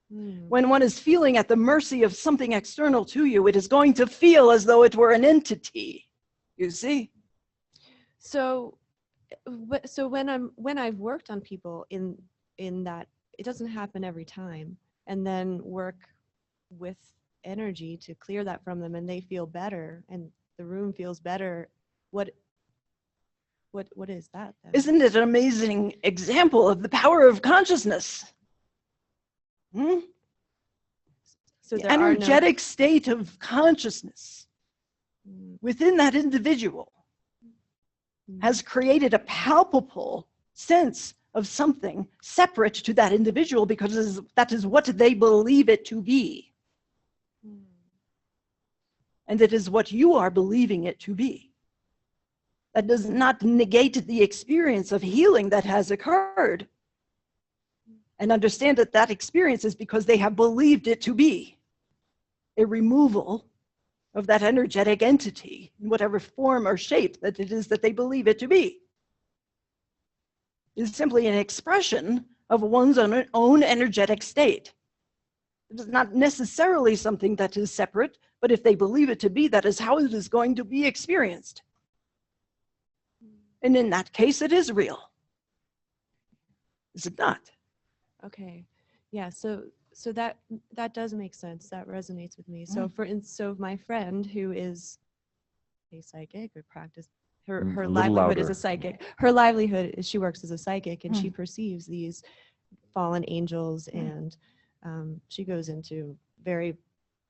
When one is feeling at the mercy of something external to you, it is going to feel as though it were an entity, you see? So when I've worked on people in that, it doesn't happen every time, and then work with energy to clear that from them, and they feel better and the room feels better. What is that then? Isn't it an amazing example of the power of consciousness? So the energetic state of consciousness within that individual has created a palpable sense of something separate to that individual, because that is what they believe it to be. And it is what you are believing it to be. That does not negate the experience of healing that has occurred. And understand that that experience is because they have believed it to be a removal of that energetic entity in whatever form or shape that it is that they believe it to be. It is simply an expression of one's own energetic state. It is not necessarily something that is separate, but if they believe it to be, that is how it is going to be experienced. And in that case, it is real. Is it not? Okay. Yeah. So that does make sense. That resonates with me. So so my friend who is a psychic or her A little livelihood is louder. a psychic. Her livelihood is she works as a psychic and she perceives these fallen angels and she goes into very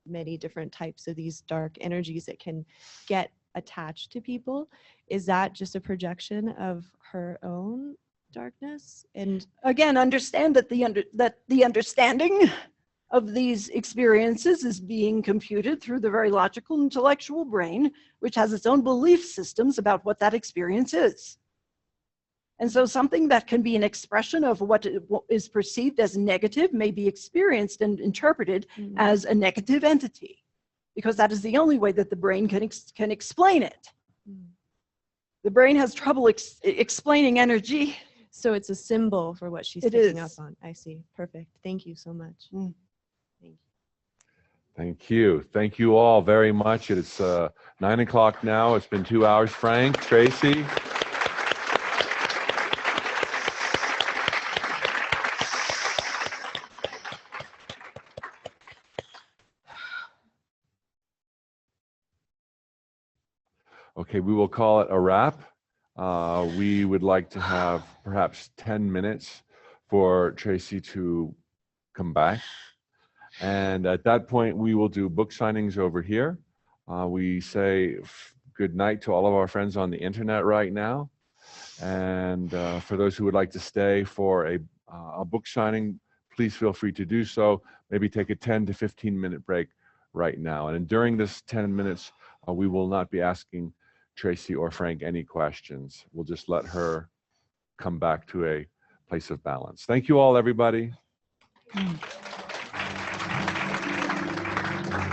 many different types of these dark energies that can get attached to people. Is that just a projection of her own darkness? And Again, understand that the understanding of these experiences is being computed through the very logical intellectual brain, which has its own belief systems about what that experience is. And so something that can be an expression of what is perceived as negative may be experienced and interpreted as a negative entity, because that is the only way that the brain can explain it. The brain has trouble explaining energy. so it's a symbol for what she's It picking is. up on. I see. Perfect. Thank you so much. Thank you. Thank you. Thank you all very much. It's 9 o'clock now. It's been 2 hours. Frank, Tracy. Okay, we will call it a wrap. We would like to have perhaps 10 minutes for Tracy to come back. And at that point, we will do book signings over here. We say good night to all of our friends on the internet right now. And for those who would like to stay for a book signing, please feel free to do so. Maybe take a 10 to 15-minute break right now. And during this 10 minutes, we will not be asking Tracy or Frank any questions. We'll just let her come back to a place of balance. Thank you all, everybody.